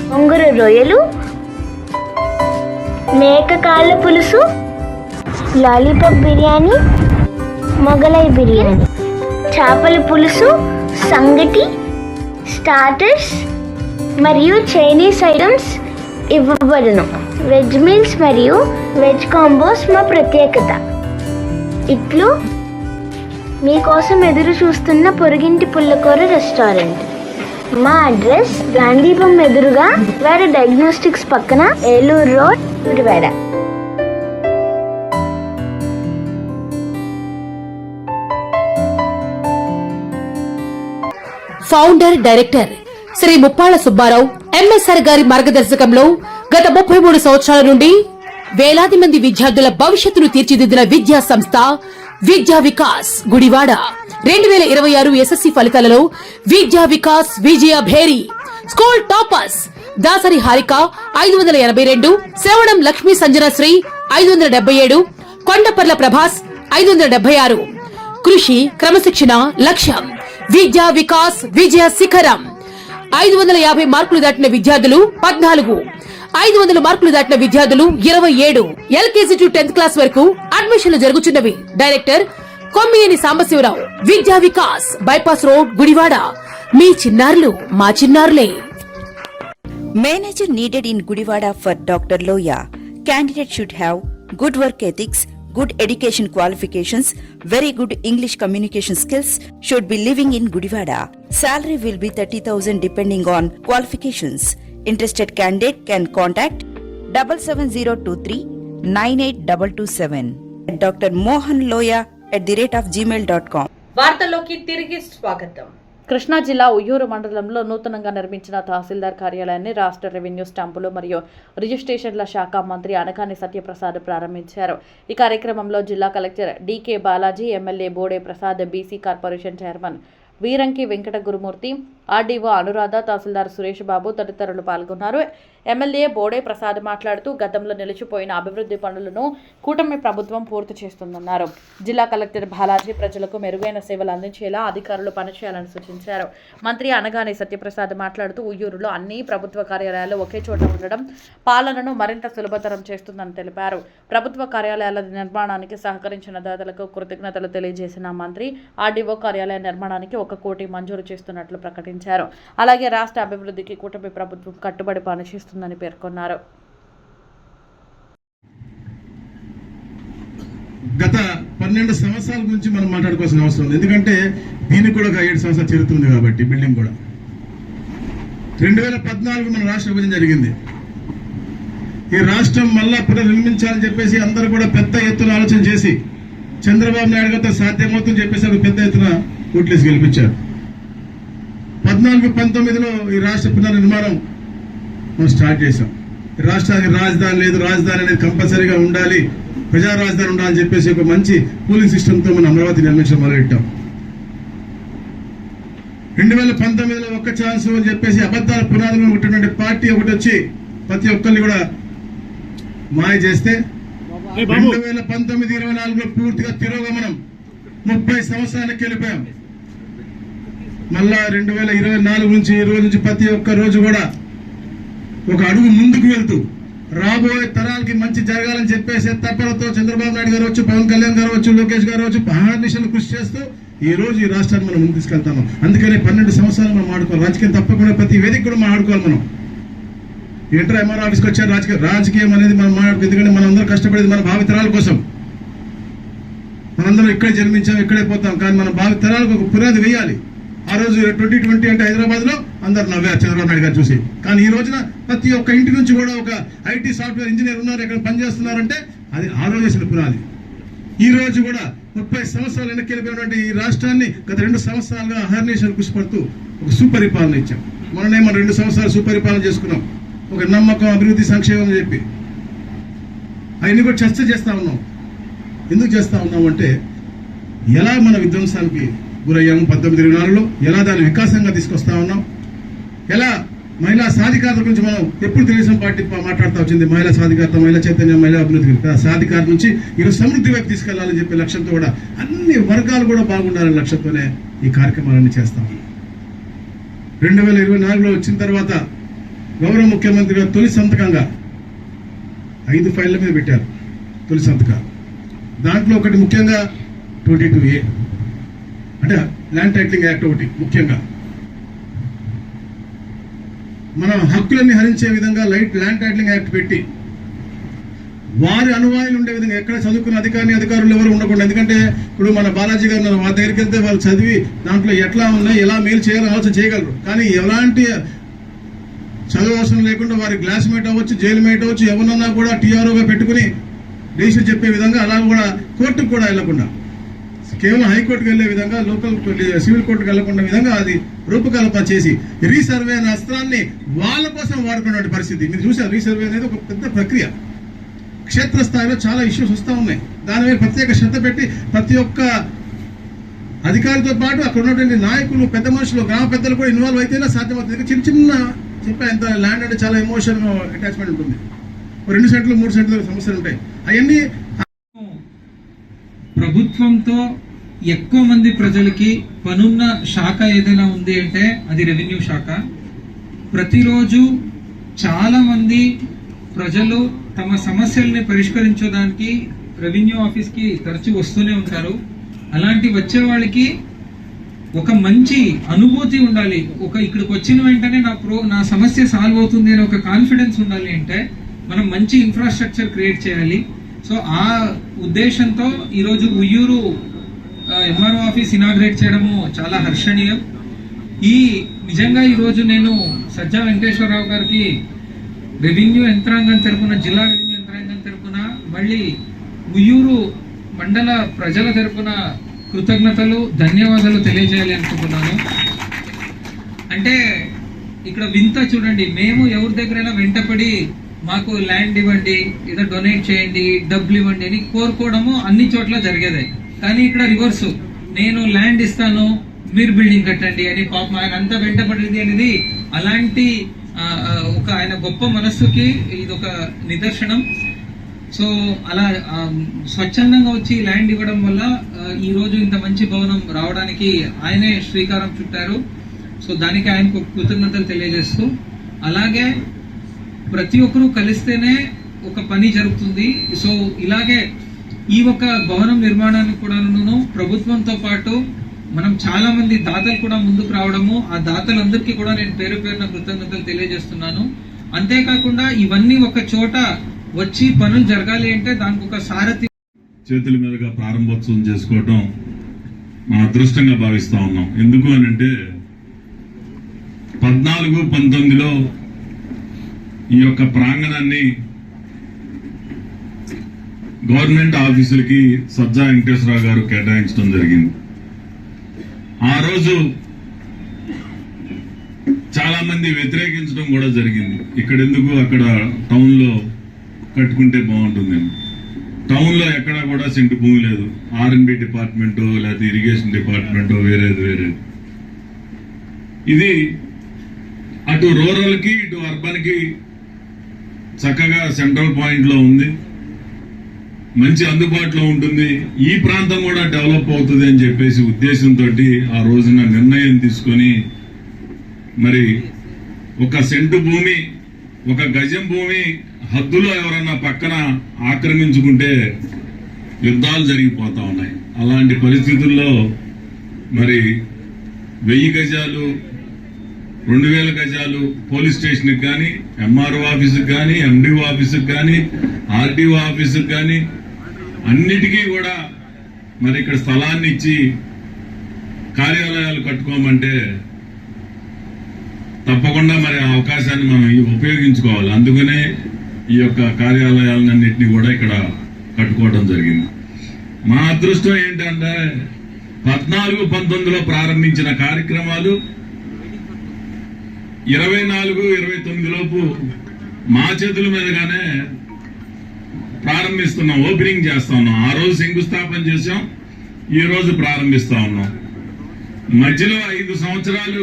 గోంగూర రొయ్యలు, మేక కాళ్ళ పులుసు, లాలీపాప్ బిర్యానీ, మొగలై బిర్యానీ, చేపల పులుసు, సంగటి, స్టార్టర్స్ మరియు చైనీస్ ఐటమ్స్ ఇవ్వబడును. వెజ్ మీల్స్ మరియు వెజ్ కాంబోస్ మా ప్రత్యేకత. ఇట్లు మీకోసం ఎదురు చూస్తున్న పొరిగింటి పుల్లకూర రెస్టారెంట్. మా అడ్రస్ గాంధీపం ఎదురుగా వేడ డయాగ్నోస్టిక్స్ పక్కన, Eluru road, Gudivada. Founder director Shri Muppalla Subbarao MSR గారి మార్గదర్శకంలో గత 33 సంవత్సరాల నుండి వేలాది మంది విద్యార్థుల భవిష్యత్తును తీర్చిదిద్దిన విద్యా సంస్థ విద్యా వికాస్ గుడివాడ. 2026 ఎస్ఎస్సి ఫలితాలలో విద్యా వికాస్ విజయ భేరి. స్కూల్ టాపర్స్ దాసరి హారిక 582, శ్రవణం లక్ష్మీ సంజనశ్రీ 577, కొండపర్ల ప్రభాస్ 576. కృషి, క్రమశిక్షణ లక్ష్యం. విద్యా వికాస్ విజయ శిఖరం. 550 మార్కులు దాటిన విద్యార్థులు 14, 500 మార్కులు దాటిన విద్యార్థులు 27. ఎల్కేజీ టు 10th క్లాస్ వరకు అడ్మిషన్లు జరుగుతున్నవి. డైరెక్టర్ కొమ్మినేని సాంబశివరావు. విద్యా వికాస్, బైపాస్ రోడ్, గుడివాడ. మీ చిన్నారులు మా చిన్నారులే. Manager needed in Gudivada for Dr. Loya. Candidate should have good work ethics, good education qualifications, very good English communication skills, should be living in Gudivada. Salary will be 30,000 depending on qualifications. Interested candidate can contact 77023 98227. Dr. Mohan Loya @gmail.com. వార్తల్లోకి తిరిగి స్వాగతం. కృష్ణా జిల్లా ఉయ్యూరు మండలంలో నూతనంగా నిర్మించిన తహసీల్దార్ కార్యాలయాన్ని రాష్ట్ర రెవెన్యూ స్టాంపులు మరియు రిజిస్ట్రేషన్ల శాఖ మంత్రి అనకాని సత్యప్రసాద్ ప్రారంభించారు. ఈ కార్యక్రమంలో జిల్లా collector DK Balaji, MLA Bode Prasad, BC corporation chairman Veeranki Venkata Gurumurthy, RDO Anuradha, tahsildar Suresh Babu తదితరులు పాల్గొన్నారు. ఎమ్మెల్యే బోడే ప్రసాద్ మాట్లాడుతూ గతంలో నిలిచిపోయిన అభివృద్ధి పనులను కూటమి ప్రభుత్వం పూర్తి చేస్తుందన్నారు. జిల్లా కలెక్టర్ బాలాజీ ప్రజలకు మెరుగైన సేవలు అందించేలా అధికారులు పనిచేయాలని సూచించారు. మంత్రి అనగానే సత్యప్రసాద్ మాట్లాడుతూ ఉయ్యూరులో అన్ని ప్రభుత్వ కార్యాలయాలు ఒకే చోట ఉండడం పాలనను మరింత సులభతరం చేస్తుందని తెలిపారు. ప్రభుత్వ కార్యాలయాల నిర్మాణానికి సహకరించిన దాతలకు కృతజ్ఞతలు తెలియజేసిన మంత్రి ఆర్డీఓ కార్యాలయ నిర్మాణానికి 1 కోటి మంజూరు చేస్తున్నట్లు ప్రకటించారు. అలాగే రాష్ట్ర అభివృద్ధికి కూటమి ప్రభుత్వం కట్టుబడి పనిచేస్తుందని పేర్కొన్నారు. గత 12 సంవత్సరాల గురించి మనం మాట్లాడుకోవాల్సిన అవసరం ఉంది. ఎందుకంటే దీనికి కూడా 7 సంవత్సరాలు చరిత్ర కాబట్టి బిల్డింగ్ కూడా 2014 మన రాష్ట్ర విభజన జరిగింది. ఈ రాష్ట్రం మళ్ళా పునర్నిర్మించాలని చెప్పేసి అందరూ కూడా పెద్ద ఎత్తున ఆలోచన చేసి చంద్రబాబు నాయుడు గారితో సాధ్యమవుతుందని చెప్పేసి అది పెద్ద ఎత్తున ఓట్లేసి గెలిపించారు. 14-19లో ఈ రాష్ట్ర పునర్నిర్మాణం మనం స్టార్ట్ చేశాం. రాష్ట్రానికి రాజధాని లేదు, రాజధాని అనేది కంపల్సరీగా ఉండాలి, ప్రజా రాజధాని ఉండాలని చెప్పేసి ఒక మంచి కూలింగ్ సిస్టంతో మనం అమరావతి నిర్మించడం మొదలెట్టాం. 2019లో ఒక్క ఛాన్స్ అని చెప్పేసి అబద్ధాల పునాదులు ఉన్నటువంటి పార్టీ ఒకటి వచ్చి ప్రతి ఒక్కరిని కూడా మాయ చేస్తే 2019-24లో పూర్తిగా తిరోగమనం 30 సంవత్సరానికి వెళ్ళిపోయాం. మళ్ళా 2024 నుంచి ఈ రోజు నుంచి ప్రతి ఒక్క రోజు కూడా ఒక అడుగు ముందుకు వెళ్తూ రాబోయే తరాలకి మంచి జరగాలని చెప్పేసి తప్పలతో చంద్రబాబు నాయుడు గారు వచ్చు, పవన్ కళ్యాణ్ గారు వచ్చు, లోకేష్ గారు వచ్చు, మహానిషలు కృషి చేస్తూ ఈ రోజు ఈ రాష్ట్రాన్ని మనం ముందు తీసుకెళ్తాము. అందుకని 12 సంవత్సరాలు మనం ఆడుకోవాలి. రాజకీయం తప్పకుండా ప్రతి వేదిక కూడా మనం ఆడుకోవాలి. మనం ఇంటర్ ఎంఆర్ ఆఫీస్కి వచ్చారు. రాజకీయం అనేది మనం మాట్లాడుకో. ఎందుకంటే మనం అందరూ కష్టపడేది మన భావితరాల కోసం. మనందరం ఇక్కడే జన్మించాం, ఇక్కడే పోతాం. కానీ మన భావితరాలకు ఒక పునాది వేయాలి. ఆ రోజు 2020 అంటే హైదరాబాద్ లో అందరు నవ్వారు చంద్రబాబు నాయుడు గారు చూసి. కానీ ఈ రోజున ప్రతి ఒక్క ఇంటి నుంచి కూడా ఒక ఐటీ సాఫ్ట్వేర్ ఇంజనీర్ ఉన్నారు, ఇక్కడ పనిచేస్తున్నారంటే అది ఆ రోజు వేసిన పునాది. ఈ రోజు కూడా 30 సంవత్సరాలు వెనక్కి వెళ్ళిపోయినటువంటి ఈ రాష్ట్రాన్ని గత 2 సంవత్సరాలుగా అహర్నిశలు కృషి పడుతూ ఒక సుపరిపాలన ఇచ్చాం. మననే మనం 2 సంవత్సరాలు సుపరిపాలన చేసుకున్నాం. ఒక నమ్మకం, అభివృద్ధి, సంక్షేమం అని చెప్పి అవన్నీ కూడా చర్చ చేస్తా ఉన్నాం. ఎందుకు చేస్తా ఉన్నాం అంటే ఎలా మన విధ్వంసానికి గురయ్యాము 1924లో, ఎలా దాని వికాసంగా తీసుకొస్తా ఉన్నాం, ఎలా మహిళా సాధికారత గురించి మనం ఎప్పుడు తెలుగుదేశం పార్టీ మాట్లాడుతూ వచ్చింది. మహిళా సాధికారత, మహిళా చైతన్యం, మహిళా అభివృద్ధి, సాధికారత నుంచి ఈరోజు సమృద్ధి వైపు తీసుకెళ్లాలని చెప్పే లక్ష్యంతో కూడా అన్ని వర్గాలు కూడా బాగుండాలనే లక్ష్యంతోనే ఈ కార్యక్రమాలన్నీ చేస్తాం. 2024లో వచ్చిన తర్వాత గౌరవ ముఖ్యమంత్రి గారు తొలి సంతకంగా 5 ఫైళ్ల మీద పెట్టారు. తొలి సంతకాలు దాంట్లో ఒకటి ముఖ్యంగా 22A అంటే ల్యాండ్ టైటిలింగ్ యాక్ట్ ఒకటి ముఖ్యంగా మన హక్కులన్నీ హరించే విధంగా ల్యాండ్ టైటిలింగ్ యాక్ట్ పెట్టి వారి అనువాయులు ఉండే విధంగా ఎక్కడ చదువుకున్న అధికారులు ఎవరు ఉండకుండా. ఎందుకంటే ఇప్పుడు మన బాలాజీ గారు మా దగ్గరికి వెళ్తే వాళ్ళు చదివి దాంట్లో ఎట్లా ఉన్నాయి, ఎలా మేలు చేయాలని ఆలోచన చేయగలరు. కానీ ఎలాంటి చదువు అవసరం లేకుండా వారి క్లాస్ మేట్ అవ్వచ్చు, జైలు మేట్ అవ్వచ్చు, ఎవరన్నా కూడా టీఆర్ఓగా పెట్టుకుని డెసిషన్ చెప్పే విధంగా, అలా కూడా కోర్టుకు కూడా వెళ్లకుండా కేవలం హైకోర్టుకు వెళ్లే విధంగా, లోకల్ సివిల్ కోర్టుకు వెళ్లకుండా విధంగా అది రూపకల్పన చేసి రీసర్వే అనే అస్త్రాన్ని వాళ్ళ కోసం వాడుకునే పరిస్థితి మీరు చూసారు. రీసర్వే అనేది ఒక పెద్ద ప్రక్రియ. క్షేత్రస్థాయిలో చాలా ఇష్యూస్ వస్తూ ఉన్నాయి. దాని మీద ప్రత్యేక శ్రద్ధ పెట్టి ప్రతి ఒక్క అధికారితో పాటు అక్కడ ఉన్నటువంటి నాయకులు, పెద్ద మనుషులు, గ్రామ పెద్దలు కూడా ఇన్వాల్వ్ అయితేనే సాధ్యమవుతుంది. చిన్న చెప్పా, ఎంత ల్యాండ్ అంటే చాలా ఎమోషన్ అటాచ్మెంట్ ఉంటుంది. 2 సెంట్లు 3 సెంట్లు సమస్యలు ఉంటాయి. అవన్నీ ప్రభుత్వంతో ఎక్కువ మంది ప్రజలకి పనున్న శాఖ ఏదైనా ఉంది అంటే అది రెవెన్యూ శాఖ. ప్రతిరోజు చాలా మంది ప్రజలు తమ సమస్యల్ని పరిష్కరించడానికి రెవెన్యూ ఆఫీస్కి తరచూ వస్తూనే ఉంటారు. అలాంటి వచ్చే వాళ్ళకి ఒక మంచి అనుభూతి ఉండాలి. ఇక్కడికి వచ్చిన వెంటనే నా సమస్య సాల్వ్ అవుతుంది అనే ఒక కాన్ఫిడెన్స్ ఉండాలి అంటే మనం మంచి ఇన్ఫ్రాస్ట్రక్చర్ క్రియేట్ చేయాలి. సో ఆ ఉద్దేశంతో ఈరోజు ఉయ్యూరు ఎంఆర్ఓ ఆఫీస్ ఇనాగ్రేట్ చేయడము చాలా హర్షణీయం. నిజంగా ఈరోజు నేను సజ్జా వెంకటేశ్వరరావు గారికి రెవెన్యూ యంత్రాంగం తరపున, జిల్లా రెవెన్యూ యంత్రాంగం తరపున, మళ్ళీ ఉయ్యూరు మండల ప్రజల తరపున కృతజ్ఞతలు, ధన్యవాదాలు తెలియజేయాలి అనుకుంటున్నాను. అంటే ఇక్కడ వింత చూడండి, మేము ఎవరి దగ్గరైనా వెంటపడి మాకు ల్యాండ్ ఇవ్వండి, ఏదో డొనేట్ చేయండి, డబ్బులు ఇవ్వండి అని కోరుకోవడము అన్ని చోట్ల జరిగేదే. కానీ ఇక్కడ రివర్సు, నేను ల్యాండ్ ఇస్తాను, మీరు బిల్డింగ్ కట్టండి అని పాపం ఆయన అంతా వెంటపడేది అనేది అలాంటి ఒక ఆయన గొప్ప మనస్సుకి ఇది ఒక నిదర్శనం. సో అలా స్వచ్ఛందంగా వచ్చి ల్యాండ్ ఇవ్వడం వల్ల ఈ రోజు ఇంత మంచి భవనం రావడానికి ఆయనే శ్రీకారం చుట్టారు. సో దానికి ఆయనకు కృతజ్ఞతలు తెలియజేస్తూ, అలాగే ప్రతి ఒక్కరూ కలిస్తేనే ఒక పని జరుగుతుంది. సో ఇలాగే ఈ ఒక భవనం నిర్మాణానికి కూడాను ప్రభుత్వంతో పాటు మనం చాలా మంది దాతలు కూడా ముందుకు రావడము, ఆ దాతలందరికీ కూడా నేను పేరు పేరున కృతజ్ఞతలు తెలియజేస్తున్నాను. అంతేకాకుండా ఇవన్నీ ఒక చోట వచ్చి పనులు జరగాలి అంటే దానికి ఒక సారథి చేతుల మీదుగా ప్రారంభోత్సవం చేసుకోవడం మా అదృష్టంగా భావిస్తా ఉన్నాం. ఎందుకు అని అంటే 14-19లో ఈ యొక్క ప్రాంగణాన్ని గవర్నమెంట్ ఆఫీసులకి సజ్జా వెంకటేశ్వరరావు గారు కేటాయించడం జరిగింది. ఆ రోజు చాలా మంది వ్యతిరేకించడం కూడా జరిగింది. ఇక్కడ ఎందుకు, అక్కడ టౌన్ లో కట్టుకుంటే బాగుంటుంది. టౌన్ లో ఎక్కడా కూడా సెంటు భూమి లేదు. R&B డిపార్ట్మెంటో లేకపోతే ఇరిగేషన్ డిపార్ట్మెంటో వేరేది. ఇది అటు రూరల్ కి ఇటు అర్బన్ కి చక్కగా సెంట్రల్ పాయింట్ లో ఉంది, మంచి అందుబాటులో ఉంటుంది. ఈ ప్రాంతం కూడా డెవలప్ అవుతుంది అని చెప్పేసి ఉద్దేశంతో ఆ రోజున నిర్ణయం తీసుకొని మరి ఒక సెంటు భూమి, ఒక గజం భూమి హద్దులో ఎవరన్నా పక్కన ఆక్రమించుకుంటే యుద్ధాలు జరిగిపోతా ఉన్నాయి. అలాంటి పరిస్థితుల్లో మరి 1000 గజాలు 2000 గజాలు పోలీస్ స్టేషన్కి కానీ, MRO ఆఫీసుకి కానీ, MDO ఆఫీసుకి కానీ, RDO ఆఫీసుకి కానీ అన్నిటికీ కూడా మరి ఇక్కడ స్థలాన్ని ఇచ్చి కార్యాలయాలు కట్టుకోమంటే తప్పకుండా మరి ఆ అవకాశాన్ని మనం ఉపయోగించుకోవాలి. అందుకనే ఈ యొక్క కార్యాలయాలన్నింటినీ కూడా ఇక్కడ కట్టుకోవడం జరిగింది. మా అదృష్టం ఏంటంటే 14-19లో ప్రారంభించిన కార్యక్రమాలు 24-29 లోపు మా చేతుల మీదుగానే ప్రారంభిస్తున్నాం, ఓపెనింగ్ చేస్తా ఉన్నాం. ఆ రోజు శంకుస్థాపన చేశాం, ఈ రోజు ప్రారంభిస్తా ఉన్నాం. మధ్యలో 5 సంవత్సరాలు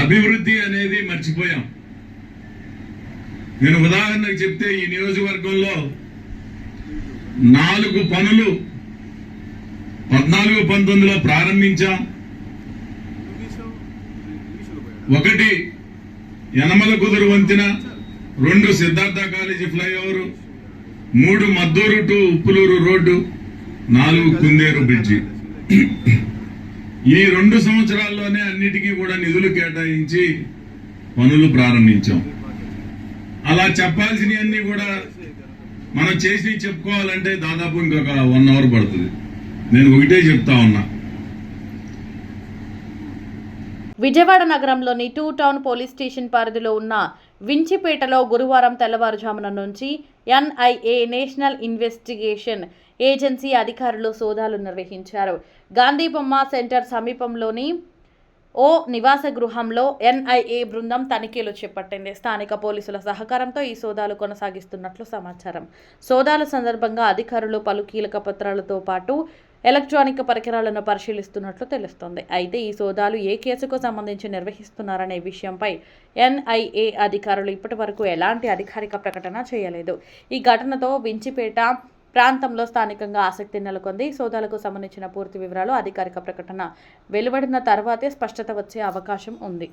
అభివృద్ధి అనేది మర్చిపోయాం. నేను ఉదాహరణకు చెప్తే ఈ నియోజకవర్గంలో 4 పనులు 14-19లో ప్రారంభించాం. 1 యనమల కుదురు వంతెన, 2 Siddhartha college flyover, 3 Madduru to Uppuluru road, 4 Kunderu bridge. ఈ 2 సంవత్సరాల్లోనే అన్నిటికీ కూడా నిధులు కేటాయించి పనులు ప్రారంభించాం. అలా చెప్పాల్సినవన్నీ కూడా మనం చేసి చెప్పుకోవాలంటే దాదాపు ఇంకొక 1 అవర్ పడుతుంది. నేను ఒకటే చెప్తా ఉన్నా. విజయవాడ నగరంలోని 2 టౌన్ పోలీస్ స్టేషన్ పరిధిలో ఉన్న వించిపేటలో గురువారం తెల్లవారుజామున నుంచి NIA నేషనల్ ఇన్వెస్టిగేషన్ ఏజెన్సీ అధికారులు సోదాలు నిర్వహించారు. గాంధీబొమ్మ సెంటర్ సమీపంలోని ఓ నివాస గృహంలో NIA బృందం తనిఖీలు చేపట్టింది. స్థానిక పోలీసుల సహకారంతో ఈ సోదాలు కొనసాగిస్తున్నట్లు సమాచారం. సోదాల సందర్భంగా అధికారులు పలు కీలక పత్రాలతో పాటు ఎలక్ట్రానిక్ పరికరాలను పరిశీలిస్తున్నట్లు తెలుస్తోంది. అయితే ఈ సోదాలు ఏ కేసుకు సంబంధించి నిర్వహిస్తున్నారనే విషయంపై NIA అధికారులు ఇప్పటి వరకు ఎలాంటి అధికారిక ప్రకటన చేయలేదు. ఈ ఘటనతో వించిపేట ప్రాంతంలో స్థానికంగా ఆసక్తి నెలకొంది. సోదాలకు సంబంధించిన పూర్తి వివరాలు అధికారిక ప్రకటన వెలువడిన తర్వాతే స్పష్టత వచ్చే అవకాశం ఉంది.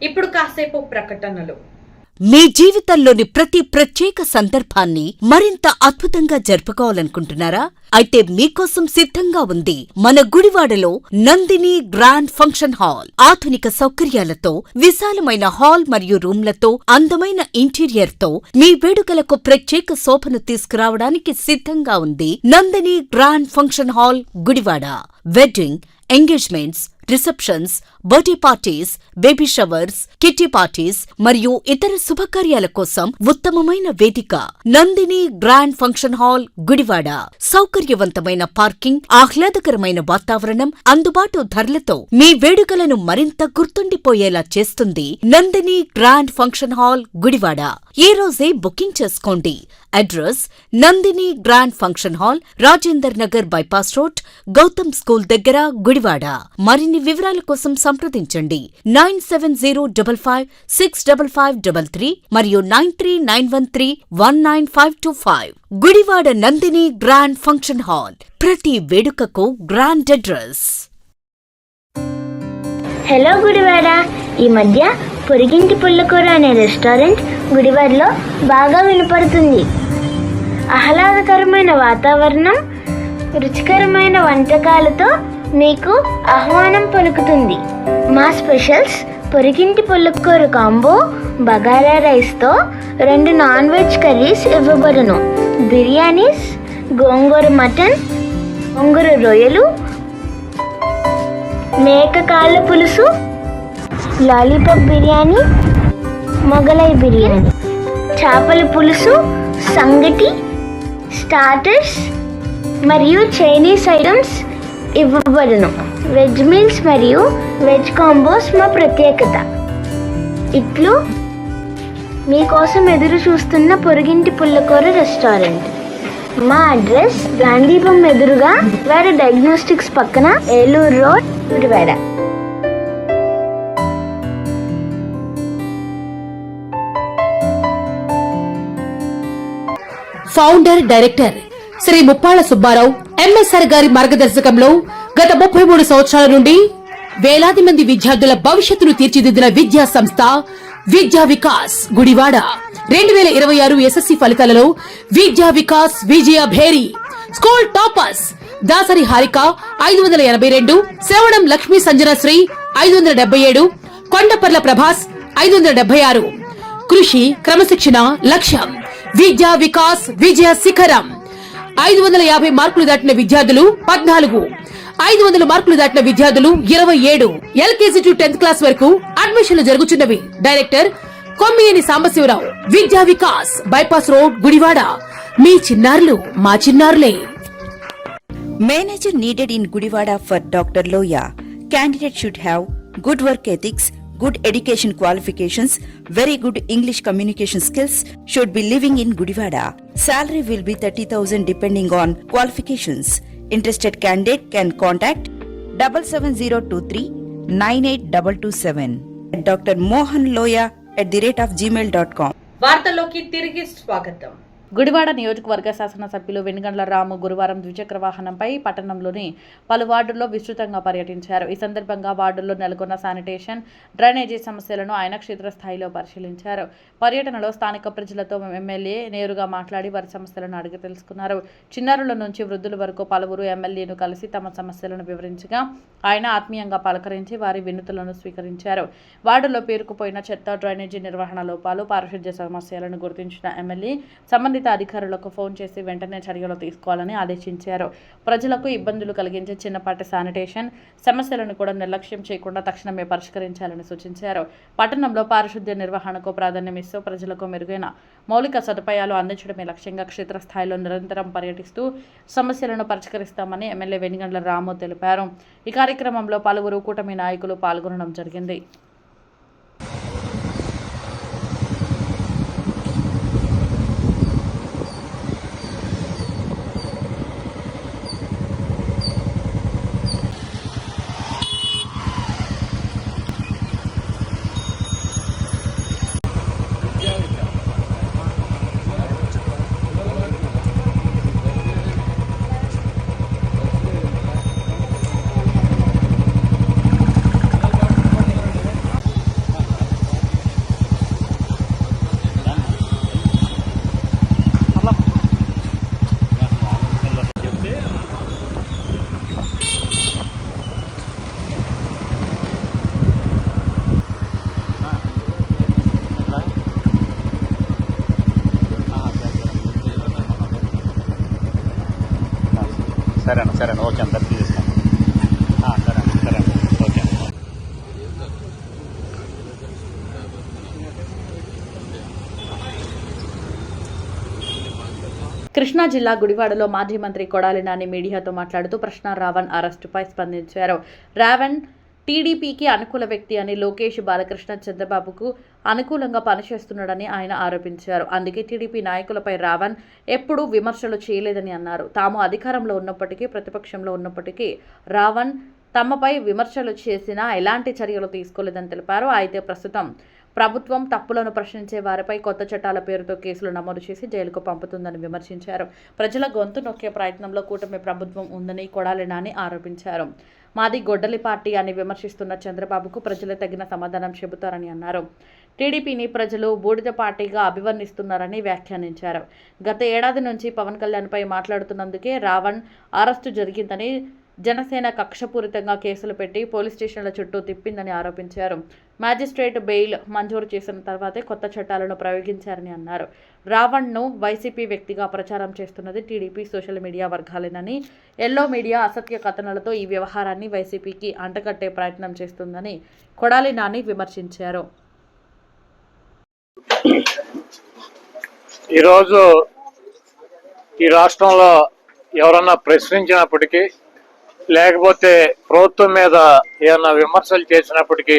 ఇప్పుడు కాసేపు ప్రకటనలు. మీ జీవితంలోని ప్రతి ప్రత్యేక సందర్భాన్ని మరింత అద్భుతంగా జరుపుకోవాలనుకుంటున్నారా? అయితే మీకోసం సిద్ధంగా ఉంది మన గుడివాడలో నందిని గ్రాండ్ ఫంక్షన్ హాల్. ఆధునిక సౌకర్యాలతో, విశాలమైన హాల్ మరియు రూమ్లతో, అందమైన ఇంటీరియర్ తో మీ వేడుకలకు ప్రత్యేక శోభను తీసుకురావడానికి సిద్ధంగా ఉంది Nandini grand function hall, Gudivada. Wedding, engagements, receptions, birthday parties, baby showers, kitty parties మరియు ఇతర శుభకార్యాల కోసం ఉత్తమమైన వేదిక Nandini grand function hall, Gudivada. సౌకర్యవంతమైన పార్కింగ్, ఆహ్లాదకరమైన వాతావరణం, అందుబాటు ధరలతో మీ వేడుకలను మరింత గుర్తుండిపోయేలా చేస్తుంది Nandini grand function hall, Gudivada. ఈ రోజే బుకింగ్ చేసుకోండి. Address Nandini grand function hall, Rajender Nagar bypass road, Gautam school దగ్గర, గుడివాడ. మరిన్ని వివరాల కోసం సంప్రదించండి 9705565533 మరియు 9391319525. Gudivada Nandini grand function hall. ప్రతి వేడుకకు గ్రాండ్ అడ్రస్. హలో గుడివాడ. ఈ మధ్య పొరిగింటి పుల్లకూర అనే రెస్టారెంట్ గుడివాడలో బాగా వినపడుతుంది. ఆహ్లాదకరమైన వాతావరణం, రుచికరమైన వంటకాలతో మీకు ఆహ్వానం పలుకుతుంది. మా స్పెషల్స్ పొరిగింటి పుల్లకూర కాంబో, బగారా రైస్తో 2 నాన్ వెజ్ కర్రీస్ ఇవ్వబడును. బిర్యానీస్, గోంగూర మటన్, గోంగూర రొయ్యలు, మేక కాళ్ళ పులుసు, లాలీపాప్ బిర్యానీ, మొగలై బిర్యానీ, చేపల పులుసు, సంగటి, స్టార్టర్స్ మరియు చైనీస్ ఐటమ్స్ ఇవ్వబడును. వెజ్ మీల్స్ మరియు వెజ్ కాంబోస్ మా ప్రత్యేకత. ఇట్లు మీకోసం ఎదురు చూస్తున్న పొరిగింటి పుల్లకూర రెస్టారెంట్. మా అడ్రస్ గాంధీపం ఎదురుగా, వాడ డయాగ్నోస్టిక్స్ పక్కన, Eluru road, Gudivada. Founder, director Shri Muppalla Subbarao MSR గారి మార్గదర్శకంలో గత 33 సంవత్సరాల నుండి వేలాది మంది విద్యార్థుల భవిష్యత్తును తీర్చిదిద్దిన విద్యా సంస్థ విద్యా వికాస్, గుడివాడ. 2026 ఎస్ఎస్సి ఫలితాలలో విద్యా వికాస్ విజయ భేరి. స్కూల్ టాపర్స్ దాసరి హారిక 582, శ్రవణం లక్ష్మీ సంజనశ్రీ 577, కొండపర్ల ప్రభాస్ 576. కృషి, క్రమశిక్షణ లక్ష్యం. విద్యా వికాస్ విజయ శిఖరం. 550 మార్కులు దాటిన విద్యార్థులు 14, 500 మార్కులు దాటిన విద్యార్థులు 27. ఎల్కేజీ టు 10th క్లాస్ వరకు అడ్మిషన్లు జరుగుతున్నవి. డైరెక్టర్ కొమ్మియేని సాంబశివరావు. విద్యా వికాస్, బైపాస్ రోడ్, గుడివాడ. మీ చిన్నారులు మా చిన్నారులే. Manager needed in Gudivada for Dr. Loya. Candidate should have good work ethics, good education qualifications, very good English communication skills, should be living in Gudivada. Salary will be 30,000 depending on qualifications. Interested candidate can contact 77023 98227. Dr. Mohan Loya @gmail.com. వార్తల్లోకి తిరిగి స్వాగతం. గుడివాడ నియోజకవర్గ శాసనసభ్యులు వెనుగండ్ల రాము గురువారం ద్విచక్ర వాహనంపై పట్టణంలోని పలు వార్డుల్లో విస్తృతంగా పర్యటించారు. ఈ సందర్భంగా వార్డుల్లో నెలకొన్న శానిటేషన్, డ్రైనేజీ సమస్యలను ఆయన క్షేత్రస్థాయిలో పరిశీలించారు. పర్యటనలో స్థానిక ప్రజలతో ఎమ్మెల్యే నేరుగా మాట్లాడి వారి సమస్యలను అడిగి తెలుసుకున్నారు. చిన్నారుల నుంచి వృద్ధుల వరకు పలువురు ఎమ్మెల్యేను కలిసి తమ సమస్యలను వివరించగా ఆయన ఆత్మీయంగా పలకరించి వారి వినతులను స్వీకరించారు. వార్డులో పేరుకుపోయిన చెత్త, డ్రైనేజీ నిర్వహణ లోపాలు, పారిశుధ్య సమస్యలను గుర్తించిన ఎమ్మెల్యే సంబంధిత సంబంధిత అధికారులకు ఫోన్ చేసి వెంటనే చర్యలు తీసుకోవాలని ఆదేశించారు. ప్రజలకు ఇబ్బందులు కలిగించే చిన్నపాటి శానిటేషన్ సమస్యలను కూడా నిర్లక్ష్యం చేయకుండా తక్షణమే పరిష్కరించాలని సూచించారు. పట్టణంలో పారిశుద్ధ్య నిర్వహణకు ప్రాధాన్యమిస్తూ ప్రజలకు మెరుగైన మౌలిక సదుపాయాలు అందించడమే లక్ష్యంగా క్షేత్రస్థాయిలో నిరంతరం పర్యటిస్తూ సమస్యలను పరిష్కరిస్తామని ఎమ్మెల్యే వెనిగండ్ల రాము తెలిపారు. ఈ కార్యక్రమంలో పలువురు కూటమి నాయకులు పాల్గొనడం జరిగింది. సరే ఓకే అంత తీసేస్తాను. సరే ఓకే. కృష్ణా జిల్లా గుడివాడలో మాజీ మంత్రి కొడాలి నాని మీడియాతో మాట్లాడుతూ ప్రశ్న రావణ్ అరెస్టుపై స్పందించారు. రావణ్ టీడీపీకి అనుకూల వ్యక్తి అని, లోకేష్ బాలకృష్ణ చంద్రబాబుకు అనుకూలంగా పనిచేస్తున్నాడని ఆయన ఆరోపించారు. అందుకే టీడీపీ నాయకులపై రావణ్ ఎప్పుడూ విమర్శలు చేయలేదని అన్నారు. తాము అధికారంలో ఉన్నప్పటికీ ప్రతిపక్షంలో ఉన్నప్పటికీ రావణ్ తమపై విమర్శలు చేసినా ఎలాంటి చర్యలు తీసుకోలేదని తెలిపారు. అయితే ప్రస్తుతం ప్రభుత్వం తప్పులను ప్రశ్నించే వారిపై కొత్త చట్టాల పేరుతో కేసులు నమోదు చేసి జైలుకు పంపుతుందని విమర్శించారు. ప్రజల గొంతు నొక్కే ప్రయత్నంలో కూటమి ప్రభుత్వం ఉందని కొడాలి నాని ఆరోపించారు. మాది గొడ్డలి పార్టీ అని విమర్శిస్తున్న చంద్రబాబుకు ప్రజలే తగిన సమాధానం చెబుతారని అన్నారు. టీడీపీని ప్రజలు బూడిద పార్టీగా అభివర్ణిస్తున్నారని వ్యాఖ్యానించారు. గత ఏడాది నుంచి పవన్ కళ్యాణ్పై మాట్లాడుతున్నందుకే రావణ్ అరెస్టు జరిగిందని, జనసేన కక్షపూరితంగా కేసులు పెట్టి పోలీస్ స్టేషన్ల చుట్టూ తిప్పిందని ఆరోపించారు. మ్యాజిస్ట్రేట్ బెయిల్ మంజూరు చేసిన తర్వాతే కొత్త చట్టాలను ప్రయోగించారని అన్నారు. రావణ్ను వైసీపీ వ్యక్తిగా ప్రచారం చేస్తున్నది టీడీపీ సోషల్ మీడియా వర్గాలేనని, ఎల్లో మీడియా అసత్య కథనాలతో ఈ వ్యవహారాన్ని వైసీపీకి అంటగట్టే ప్రయత్నం చేస్తుందని కొడాలి నాని విమర్శించారు. ఈరోజు ఈ రాష్ట్రంలో ఎవరన్నా ప్రశ్నించినప్పటికీ, లేకపోతే ప్రభుత్వం మీద ఏమన్నా విమర్శలు చేసినప్పటికీ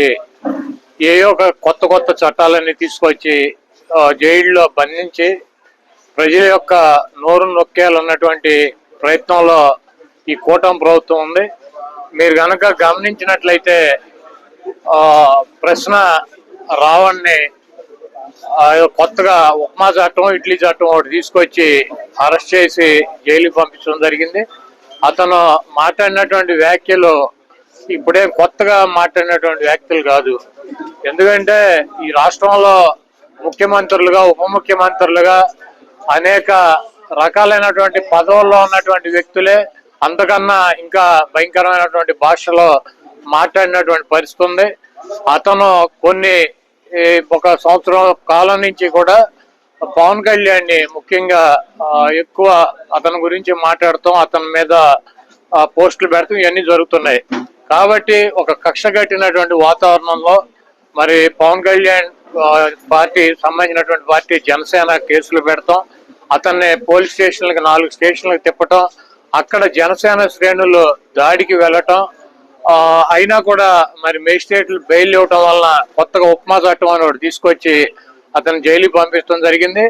ఏయో ఒక కొత్త చట్టాలన్నీ తీసుకొచ్చి జైల్లో బంధించి ప్రజల యొక్క నోరు నొక్కేయాలన్నటువంటి ప్రయత్నంలో ఈ కూటమి ప్రభుత్వం ఉంది. మీరు కనుక గమనించినట్లయితే ప్రశ్న రావణ్ణి కొత్తగా ఉప్మా చట్టం, ఇడ్లీ చట్టం ఒకటి తీసుకొచ్చి అరెస్ట్ చేసి జైలుకి పంపించడం జరిగింది. అతను మాట్లాడినటువంటి వ్యాఖ్యలు ఇప్పుడేం కొత్తగా మాట్లాడినటువంటి వ్యాఖ్యలు కాదు. ఎందుకంటే ఈ రాష్ట్రంలో ముఖ్యమంత్రులుగా, ఉప ముఖ్యమంత్రులుగా అనేక రకాలైనటువంటి పదవుల్లో ఉన్నటువంటి వ్యక్తులే అంతకన్నా ఇంకా భయంకరమైనటువంటి భాషలో మాట్లాడినటువంటి పరిస్థితి ఉంది. అతను ఒక సంవత్సరం కాలం నుంచి కూడా పవన్ కళ్యాణ్ని ముఖ్యంగా ఎక్కువ అతని గురించి మాట్లాడతాం, అతని మీద పోస్టులు పెడతాం, ఇవన్నీ జరుగుతున్నాయి. కాబట్టి ఒక కక్ష కట్టినటువంటి వాతావరణంలో మరి పవన్ కళ్యాణ్ పార్టీ సంబంధించినటువంటి పార్టీ జనసేన కేసులు పెడతాం, అతన్ని పోలీస్ స్టేషన్లకు 4 స్టేషన్లకు తిప్పటం, అక్కడ జనసేన శ్రేణులు దాడికి వెళ్ళటం, అయినా కూడా మరి మేజిస్ట్రేట్లు బెయిల్ ఇవ్వటం వలన కొత్తగా ఉప్మా చట్టం అని ఒకటి తీసుకొచ్చి అతను జైలుకి పంపించడం జరిగింది.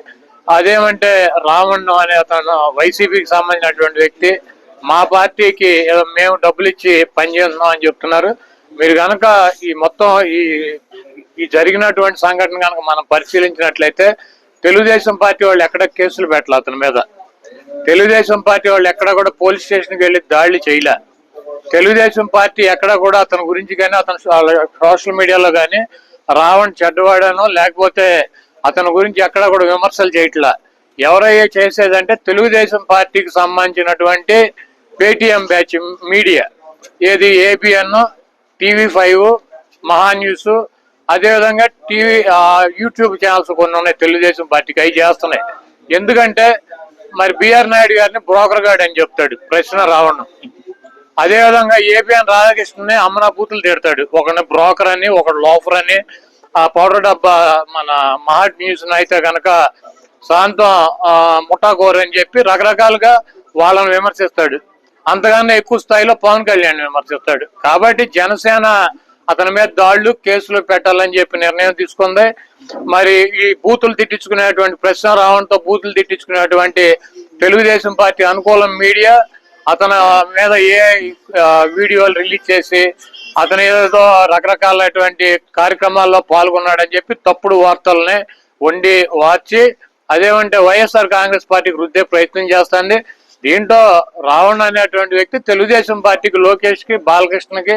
అదేమంటే రావణ్ అనే అతను వైసీపీకి సంబంధించినటువంటి వ్యక్తి, మా పార్టీకి మేము డబ్బులు ఇచ్చి పనిచేస్తున్నాం అని చెప్తున్నారు. మీరు కనుక ఈ మొత్తం ఈ జరిగినటువంటి సంఘటన కనుక మనం పరిశీలించినట్లయితే తెలుగుదేశం పార్టీ వాళ్ళు ఎక్కడ కేసులు పెట్టలే అతని మీద. తెలుగుదేశం పార్టీ వాళ్ళు ఎక్కడ కూడా పోలీస్ స్టేషన్కి వెళ్ళి దాడులు చేయలే. తెలుగుదేశం పార్టీ ఎక్కడ కూడా అతని గురించి కానీ, అతను సోషల్ మీడియాలో కానీ రావణ్ చెడ్డవాడనో లేకపోతే అతని గురించి ఎక్కడ కూడా విమర్శలు చేయట్లా. ఎవరయ్యే చేసేదంటే తెలుగుదేశం పార్టీకి సంబంధించినటువంటి పేటీఎం బ్యాచ్ మీడియా, ఏది ఏబిఎన్, TV5, మహా న్యూస్, అదేవిధంగా యూట్యూబ్ ఛానల్స్ కొన్ని ఉన్నాయి తెలుగుదేశం పార్టీకి, అవి చేస్తున్నాయి. ఎందుకంటే మరి బిఆర్ నాయుడు గారిని బ్రోకర్ గార్డ్ అని చెప్తాడు ప్రశ్న రావణం. అదేవిధంగా ఏపీఎన్ రాధాకృష్ణని అమ్మనా బూతులు తిడతాడు, ఒకరిని బ్రోకర్ అని, ఒకడు లోఫర్ అని. ఆ పౌడర్ డబ్బా మన మహాట్ న్యూస్ అయితే కనుక శాంతం ముఠాకోర్ అని చెప్పి రకరకాలుగా వాళ్ళని విమర్శిస్తాడు. అంతకన్నా ఎక్కువ స్థాయిలో పవన్ కళ్యాణ్ విమర్శిస్తాడు. కాబట్టి జనసేన అతని మీద దాడులు కేసులు పెట్టాలని చెప్పి నిర్ణయం తీసుకుంది. మరి ఈ బూతులు తిట్టించుకునేటువంటి ప్రశ్న రావడంతో బూతులు తిట్టించుకునేటువంటి తెలుగుదేశం పార్టీ అనుకూల మీడియా అతని మీద వీడియోలు రిలీజ్ చేసి అతను ఏదో రకరకాలైనటువంటి కార్యక్రమాల్లో పాల్గొన్నాడని చెప్పి తప్పుడు వార్తల్ని వండి వార్చి అదేమంటే వైఎస్ఆర్ కాంగ్రెస్ పార్టీకి రుద్దే ప్రయత్నం చేస్తుంది. దీంట్లో రావణ్ అనేటువంటి వ్యక్తి తెలుగుదేశం పార్టీకి, లోకేష్ కి, బాలకృష్ణకి,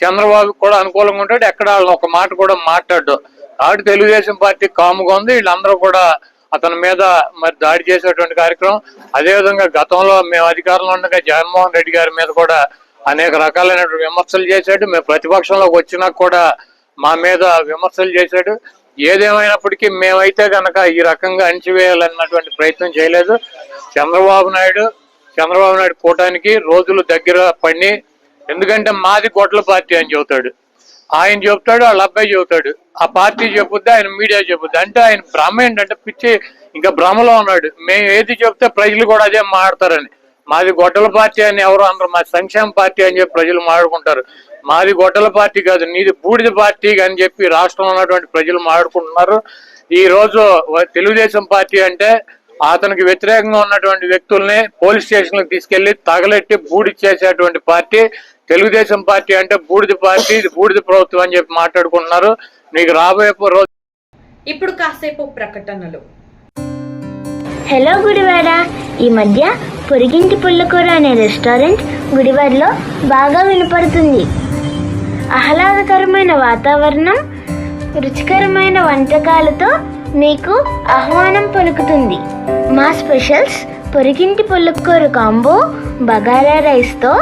చంద్రబాబుకి కూడా అనుకూలంగా ఉంటాడు. ఎక్కడ ఒక మాట కూడా మాట్లాడు. కాబట్టి తెలుగుదేశం పార్టీ కాముగా ఉంది. వీళ్ళందరూ కూడా అతని మీద మరి దాడి చేసేటువంటి కార్యక్రమం. అదేవిధంగా గతంలో మేము అధికారంలో ఉండగా జగన్మోహన్ రెడ్డి గారి మీద కూడా అనేక రకాలైనటువంటి విమర్శలు చేశాడు. మేము ప్రతిపక్షంలోకి వచ్చినా కూడా మా మీద విమర్శలు చేశాడు. ఏదేమైనప్పటికీ మేమైతే కనుక ఈ రకంగా అణిచివేయాలన్నటువంటి ప్రయత్నం చేయలేదు. చంద్రబాబు నాయుడు కూటానికి రోజులు దగ్గర పడి, ఎందుకంటే మాది గొడ్ల పార్టీ అని చెబుతాడు. ఆయన చెబుతాడు, వాళ్ళ అబ్బాయి చెబుతాడు, ఆ పార్టీ చెబుద్ది, ఆయన మీడియా చెబుద్ది. అంటే ఆయన భ్రమ ఏంటంటే పిచ్చి, ఇంకా భ్రమలో ఉన్నాడు. మేము ఏది చెప్తే ప్రజలు కూడా అదే మాట్లాడతారని. మాది గొడ్డల పార్టీ అని ఎవరు అనరు, మాది సంక్షేమ పార్టీ అని చెప్పి ప్రజలు మాట్లాడుకుంటారు. మాది గొడ్డల పార్టీ కాదు, నీది బూడిద పార్టీ అని చెప్పి రాష్ట్రంలో ఉన్నటువంటి ప్రజలు మాట్లాడుకుంటున్నారు. ఈ రోజు తెలుగుదేశం పార్టీ అంటే అతనికి వ్యతిరేకంగా ఉన్నటువంటి వ్యక్తుల్ని పోలీస్ స్టేషన్లకు తీసుకెళ్లి తగలెట్టి బూడిద చేసేటువంటి పార్టీ తెలుగుదేశం పార్టీ. అంటే బూడిద పార్టీ, ఇది బూడిద ప్రభుత్వం అని చెప్పి మాట్లాడుకుంటున్నారు. నీకు రాబోయే రోజు. ఇప్పుడు కాసేపు ప్రకటనలు. హలో గుడివాడ, ఈ మధ్య పొరిగింటి పుల్లకూర అనే రెస్టారెంట్ గుడివాడలో బాగా వినపడుతుంది. ఆహ్లాదకరమైన వాతావరణం, రుచికరమైన వంటకాలతో మీకు ఆహ్వానం పలుకుతుంది. మా స్పెషల్స్ పొరిగింటి పుల్లకూర కాంబో, బగారా రైస్తో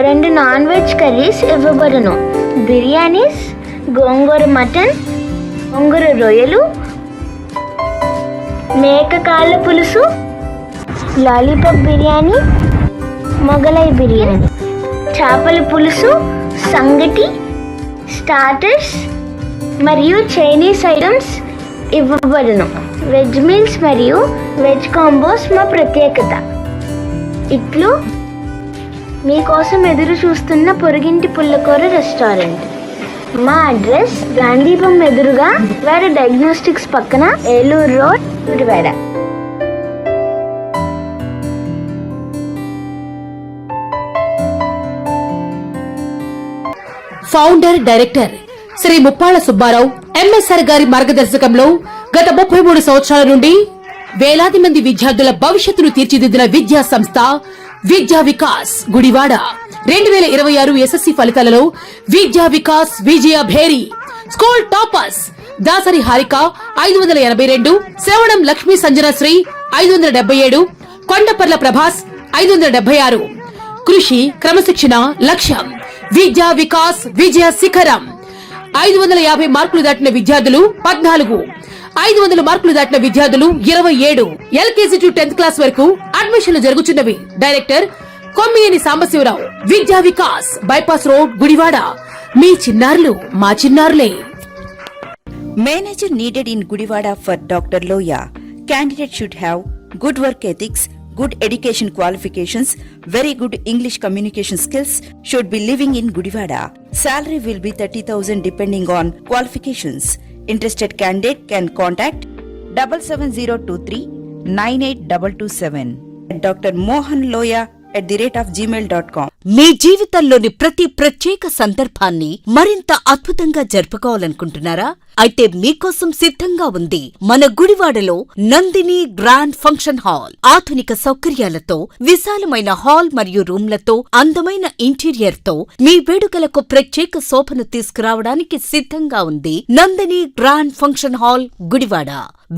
2 నాన్ వెజ్ కర్రీస్ ఇవ్వబడును. బిర్యానీస్, గోంగూర మటన్, గోంగూర రొయ్యలు, మేక కాళ్ళ పులుసు, లాలీపాప్ బిర్యానీ, మొగలై బిర్యానీ, చేపల పులుసు, సంగటి, స్టార్టర్స్ మరియు చైనీస్ ఐటమ్స్ ఇవ్వబడును. వెజ్ మీల్స్ మరియు వెజ్ కాంబోస్ మా ప్రత్యేకత. ఇట్లు మీకోసం ఎదురు చూస్తున్న పొరిగింటి పుల్లకూర రెస్టారెంట్. మా అడ్రస్ గాంధీపం ఎదురుగా వేరే డయాగ్నోస్టిక్స్ పక్కన, Eluru road, Gudivada. Founder director Shri Muppalla Subbarao MSR గారి మార్గదర్శకంలో గత 33 సంవత్సరాల నుండి వేలాది మంది విద్యార్థుల భవిష్యత్తును తీర్చిదిద్దిన విద్యా సంస్థ విద్యా వికాస్ గుడివాడ. 2026 ఎస్ఎస్సీ ఫలితాలలో విద్యా వికాస్ విజయ భేరి స్కూల్ టాపర్స్ దాసరి హారిక 582, శ్రవణం లక్ష్మీ సంజనశ్రీ 577, కొండపర్ల ప్రభాస్ 576. కృషి, క్రమశిక్షణ, లక్ష్యం. విద్యా వికాస్ విజయ శిఖరం. 550 మార్కులు దాటిన విద్యార్థులు 14, 500 మార్కులు దాటిన విద్యార్థులు 27. ఎల్కేజీ టు 10th క్లాస్ వరకు అడ్మిషన్లు జరుగుతున్నవి. డైరెక్టర్ కొమ్మినేని సాంబశివరావు. విద్యా వికాస్, బైపాస్ రోడ్, గుడివాడ. మీ చిన్నారులు మా చిన్నారులే. Manager needed in Gudivada for Dr. Loya. Candidate should have good work ethics, good education qualifications, very good English communication skills, should be living in Gudivada. Salary will be 30,000 depending on qualifications. Interested candidate can contact 77023 98227. Dr. Mohan Loya @gmail.com. మీ జీవితంలోని ప్రతి ప్రత్యేక సందర్భాన్ని మరింత అద్భుతంగా జరుపుకోవాలనుకుంటున్నారా? అయితే మీకోసం సిద్ధంగా ఉంది మన గుడివాడలో నందిని గ్రాండ్ ఫంక్షన్ హాల్. ఆధునిక సౌకర్యాలతో, విశాలమైన హాల్ మరియు రూమ్లతో, అందమైన ఇంటీరియర్ తో మీ వేడుకలకు ప్రత్యేక శోభను తీసుకురావడానికి సిద్ధంగా ఉంది Nandini grand function hall, Gudivada.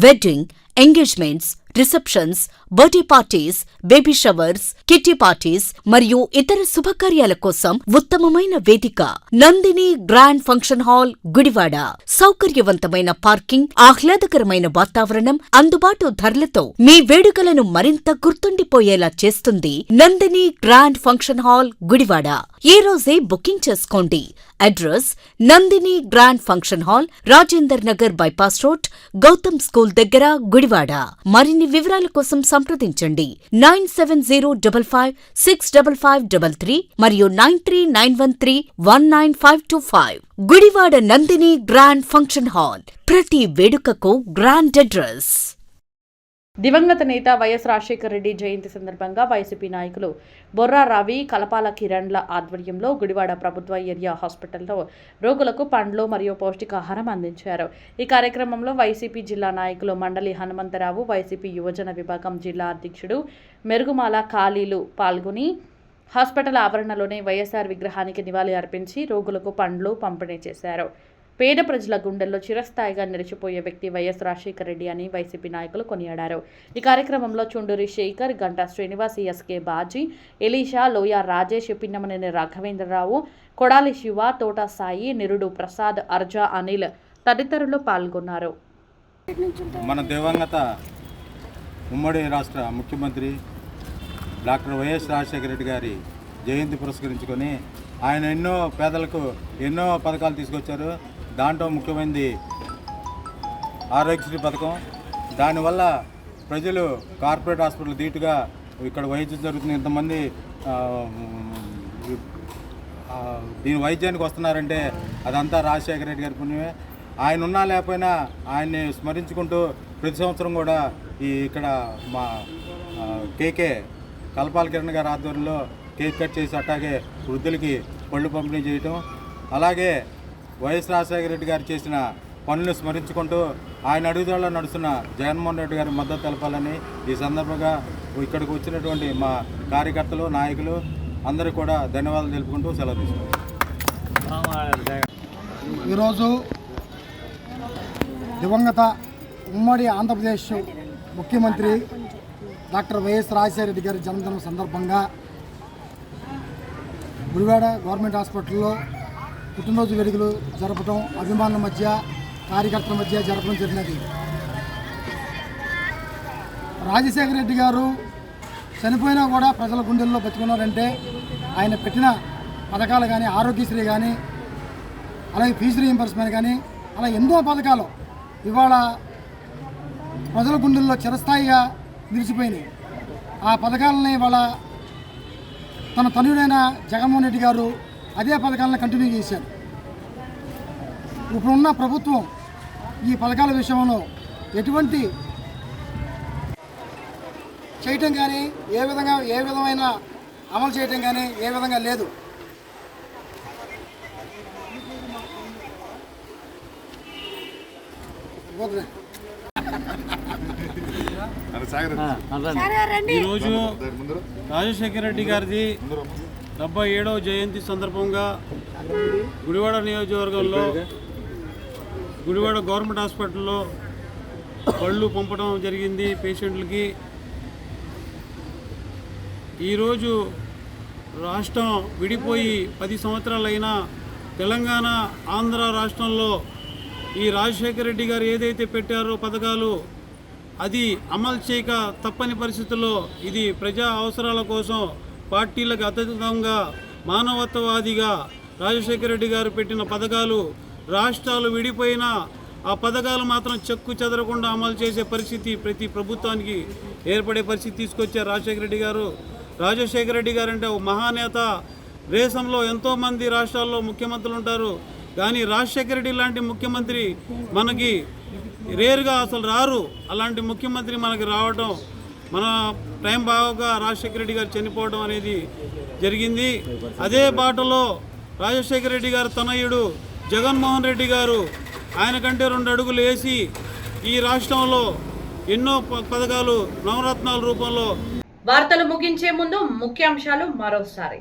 Wedding, engagements, receptions, birthday parties, baby showers, kitty parties మరియు ఇతర శుభకార్యాల కోసం ఉత్తమమైన వేదిక Nandini grand function hall, Gudivada. సౌకర్యవంతమైన పార్కింగ్, ఆహ్లాదకరమైన వాతావరణం, అందుబాటు ధరలతో మీ వేడుకలను మరింత గుర్తుండిపోయేలా చేస్తుంది Nandini grand function hall, Gudivada. ఈ రోజే బుకింగ్ చేసుకోండి. Address Nandini grand function hall, Rajender Nagar bypass road, Gautam school దగ్గర, గుడివాడ. మరిన్ని వివరాల కోసం సంప్రదించండి 9705565533 మరియు 9391319525. Gudivada Nandini grand function hall, ప్రతి వేడుకకు గ్రాండ్ అడ్రస్. దివంగత నేత వైఎస్ రాజశేఖర రెడ్డి జయంతి సందర్భంగా వైసీపీ నాయకులు బొర్రా రవి, కలపాల కిరణ్ల ఆధ్వర్యంలో గుడివాడ ప్రభుత్వ ఏరియా హాస్పిటల్లో రోగులకు పండ్లు మరియు పౌష్టికాహారం అందించారు. ఈ కార్యక్రమంలో వైసీపీ జిల్లా నాయకులు మండలి హనుమంతరావు, వైసీపీ యువజన విభాగం జిల్లా అధ్యక్షుడు మెరుగుమాల ఖాళీలు పాల్గొని హాస్పిటల్ ఆవరణలోనే వైఎస్ఆర్ విగ్రహానికి నివాళి అర్పించి రోగులకు పండ్లు పంపిణీ చేశారు. పేద ప్రజల గుండెల్లో చిరస్థాయిగా నిలిచిపోయే వ్యక్తి వైఎస్ రాజశేఖర రెడ్డి అని వైసీపీ నాయకులు కొనియాడారు. ఈ కార్యక్రమంలో చుండూరి శేఖర్, గంటా శ్రీనివాస్, ఎస్కే బాజీ, ఎలీషా, లోయ రాజేష్, పిన్నమనేని రాఘవేంద్రరావు, కొడాలి శివ, తోట సాయి, నిరుడు ప్రసాద్, అర్జా అనిల్ తదితరులు పాల్గొన్నారు. మన దివంగత ఉమ్మడి రాష్ట్ర ముఖ్యమంత్రి డాక్టర్ వైఎస్ రాజశేఖర రెడ్డి గారి జయంతి పురస్కరించుకొని ఆయన ఎన్నో పేదలకు ఎన్నో పథకాలు తీసుకొచ్చారు. దాంట్లో ముఖ్యమైనది ఆరోగ్యశ్రీ పథకం. దానివల్ల ప్రజలు కార్పొరేట్ హాస్పిటల్ ధీటుగా ఇక్కడ వైద్యం జరుగుతుంది. ఇంతమంది దీని వైద్యానికి వస్తున్నారంటే అదంతా రాజశేఖర రెడ్డి గారి పుణ్యమే. ఆయన ఉన్నా లేకపోయినా ఆయన్ని స్మరించుకుంటూ ప్రతి సంవత్సరం కూడా ఇక్కడ మా కేకే కల్పాల కిరణ్ గారి ఆధ్వర్యంలో కేక్ కట్ చేసి అట్లాగే వృద్ధులకి పళ్ళు పంపిణీ చేయటం, అలాగే వైఎస్ రాజశేఖర రెడ్డి గారు చేసిన పనులను స్మరించుకుంటూ ఆయన అడుగుదలలో నడుస్తున్న జగన్మోహన్ రెడ్డి గారి మద్దతు తెలపాలని ఈ సందర్భంగా ఇక్కడికి వచ్చినటువంటి మా కార్యకర్తలు, నాయకులు అందరికీ కూడా ధన్యవాదాలు తెలుపుకుంటూ సెలవు తీసుకుంటాం. ఈరోజు దివంగత ఉమ్మడి ఆంధ్రప్రదేశ్ ముఖ్యమంత్రి డాక్టర్ వైఎస్ రాజశేఖర రెడ్డి గారి జన్మదినం సందర్భంగా గుడివాడ గవర్నమెంట్ హాస్పిటల్లో పుట్టినరోజు వేడుకలు జరపడం, అభిమానుల మధ్య, కార్యకర్తల మధ్య జరపడం జరిగినది. రాజశేఖర రెడ్డి గారు చనిపోయినా కూడా ప్రజల గుండెల్లో బతుకున్నారంటే ఆయన పెట్టిన పథకాలు కానీ, ఆరోగ్యశ్రీ కానీ, అలాగే ఫీజు రీయింబర్స్మెంట్ కానీ, అలా ఎన్నో పథకాలు ఇవాళ ప్రజల గుండెల్లో చిరస్థాయిగా నిలిచిపోయినాయి. ఆ పథకాలని ఇవాళ తన తనయుడైన జగన్మోహన్ రెడ్డి గారు అదే పథకాలను కంటిన్యూ చేశారు. ఇప్పుడున్న ప్రభుత్వం ఈ పథకాల విషయంలో ఎటువంటి చేయటం కానీ, ఏ విధమైన అమలు చేయటం కానీ ఏ విధంగా లేదు. ఈరోజు రాజశేఖర రెడ్డి గారిది 77వ జయంతి సందర్భంగా గుడివాడ నియోజకవర్గంలో గుడివాడ గవర్నమెంట్ హాస్పిటల్లో పళ్ళు పంపడం జరిగింది పేషెంట్లకి. ఈరోజు రాష్ట్రం విడిపోయి 10 సంవత్సరాలైనా తెలంగాణ, ఆంధ్ర రాష్ట్రంలో ఈ రాజశేఖర రెడ్డి గారు ఏదైతే పెట్టారో పథకాలు అది అమలు చేయక తప్పని పరిస్థితుల్లో ఇది ప్రజా అవసరాల కోసం పార్టీలకు అతీతంగా మానవత్వవాదిగా రాజశేఖర రెడ్డి గారు పెట్టిన పథకాలు రాష్ట్రాలు విడిపోయినా ఆ పథకాలు మాత్రం చెక్కు చెదరకుండా అమలు చేసే పరిస్థితి ప్రతి ప్రభుత్వానికి ఏర్పడే పరిస్థితి తీసుకొచ్చారు రాజశేఖర రెడ్డి గారు. రాజశేఖర రెడ్డి గారు అంటే ఒక మహానేత. దేశంలో ఎంతోమంది రాష్ట్రాల్లో ముఖ్యమంత్రులు ఉంటారు, కానీ రాజశేఖర రెడ్డి లాంటి ముఖ్యమంత్రి మనకి రేరుగా అసలు రారు. అలాంటి ముఖ్యమంత్రి మనకి రావడం, మన టైం బాగా రాజశేఖర రెడ్డి గారు చనిపోవడం అనేది జరిగింది. అదే బాటలో రాజశేఖర రెడ్డి గారు తనయుడు జగన్మోహన్ రెడ్డి గారు ఆయన కంటే 2 అడుగులు వేసి ఈ రాష్ట్రంలో ఎన్నో పథకాలు నవరత్నాల రూపంలో. వార్తలు ముగించే ముందు ముఖ్యాంశాలు మరోసారి.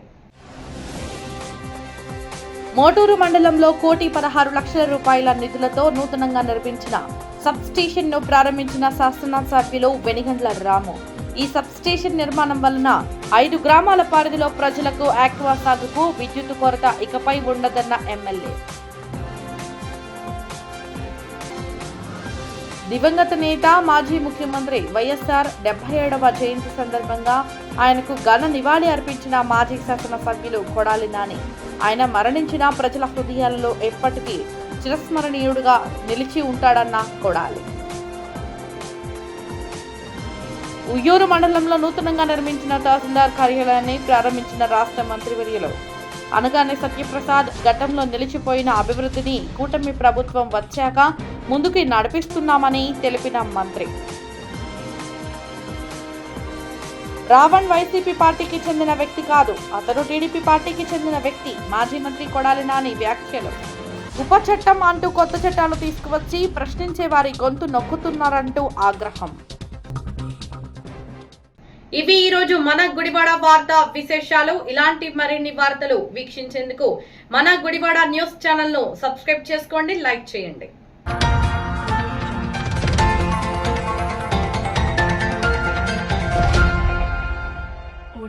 మోటూరు మండలంలో 1,16,00,000 రూపాయల నిధులతో నూతనంగా నిర్మించిన సబ్ స్టేషన్ను ప్రారంభించిన శాసనసభ్యులు వెనిగండ్ల రాము. ఈ సబ్ స్టేషన్ నిర్మాణం వలన 5 గ్రామాల పరిధిలో ప్రజలకు ఆక్వా సాగుకు విద్యుత్ కొరత ఇకపై ఉండదన్న ఎమ్మెల్యే. దివంగత నేత మాజీ ముఖ్యమంత్రి వైఎస్ఆర్ 77వ జయంతి సందర్భంగా ఆయనకు ఘన నివాళి అర్పించిన మాజీ శాసనసభ్యులు కొడాలి నాని. ఆయన మరణించిన ప్రజల హృదయాలలో ఎప్పటికీ చిరస్మరణీయుడుగా నిలిచి ఉంటాడన్న కొడాలి. ఉయ్యూరు మండలంలో నూతనంగా నిర్మించిన తహసీల్దార్ కార్యాలయాన్ని ప్రారంభించిన రాష్ట్ర మంత్రివర్యులు అనగానే సత్యప్రసాద్. గతంలో నిలిచిపోయిన అభివృద్ధిని కూటమి ప్రభుత్వం వచ్చాక ముందుకు నడిపిస్తున్నామని తెలిపిన మంత్రి. రావణ్ వైసీపీ పార్టీకి చెందిన వ్యక్తి కాదు, అతను టీడీపీ పార్టీకి చెందిన వ్యక్తి. మాజీ మంత్రి కొడాలి నాని వ్యాఖ్యలు. ఉప చట్టం అంటూ కొత్త చట్టాలు తీసుకువచ్చి ప్రశ్నించే వారి గొంతు నొక్కుతున్నారంటూ ఆగ్రహం. ఇవి ఈరోజు మన గుడివాడ వార్త విశేషాలు. ఇలాంటి మరిన్ని వార్తలు వీక్షించేందుకు మన గుడివాడ న్యూస్ ఛానల్ ను సబ్స్క్రైబ్ చేసుకోండి, లైక్ చేయండి.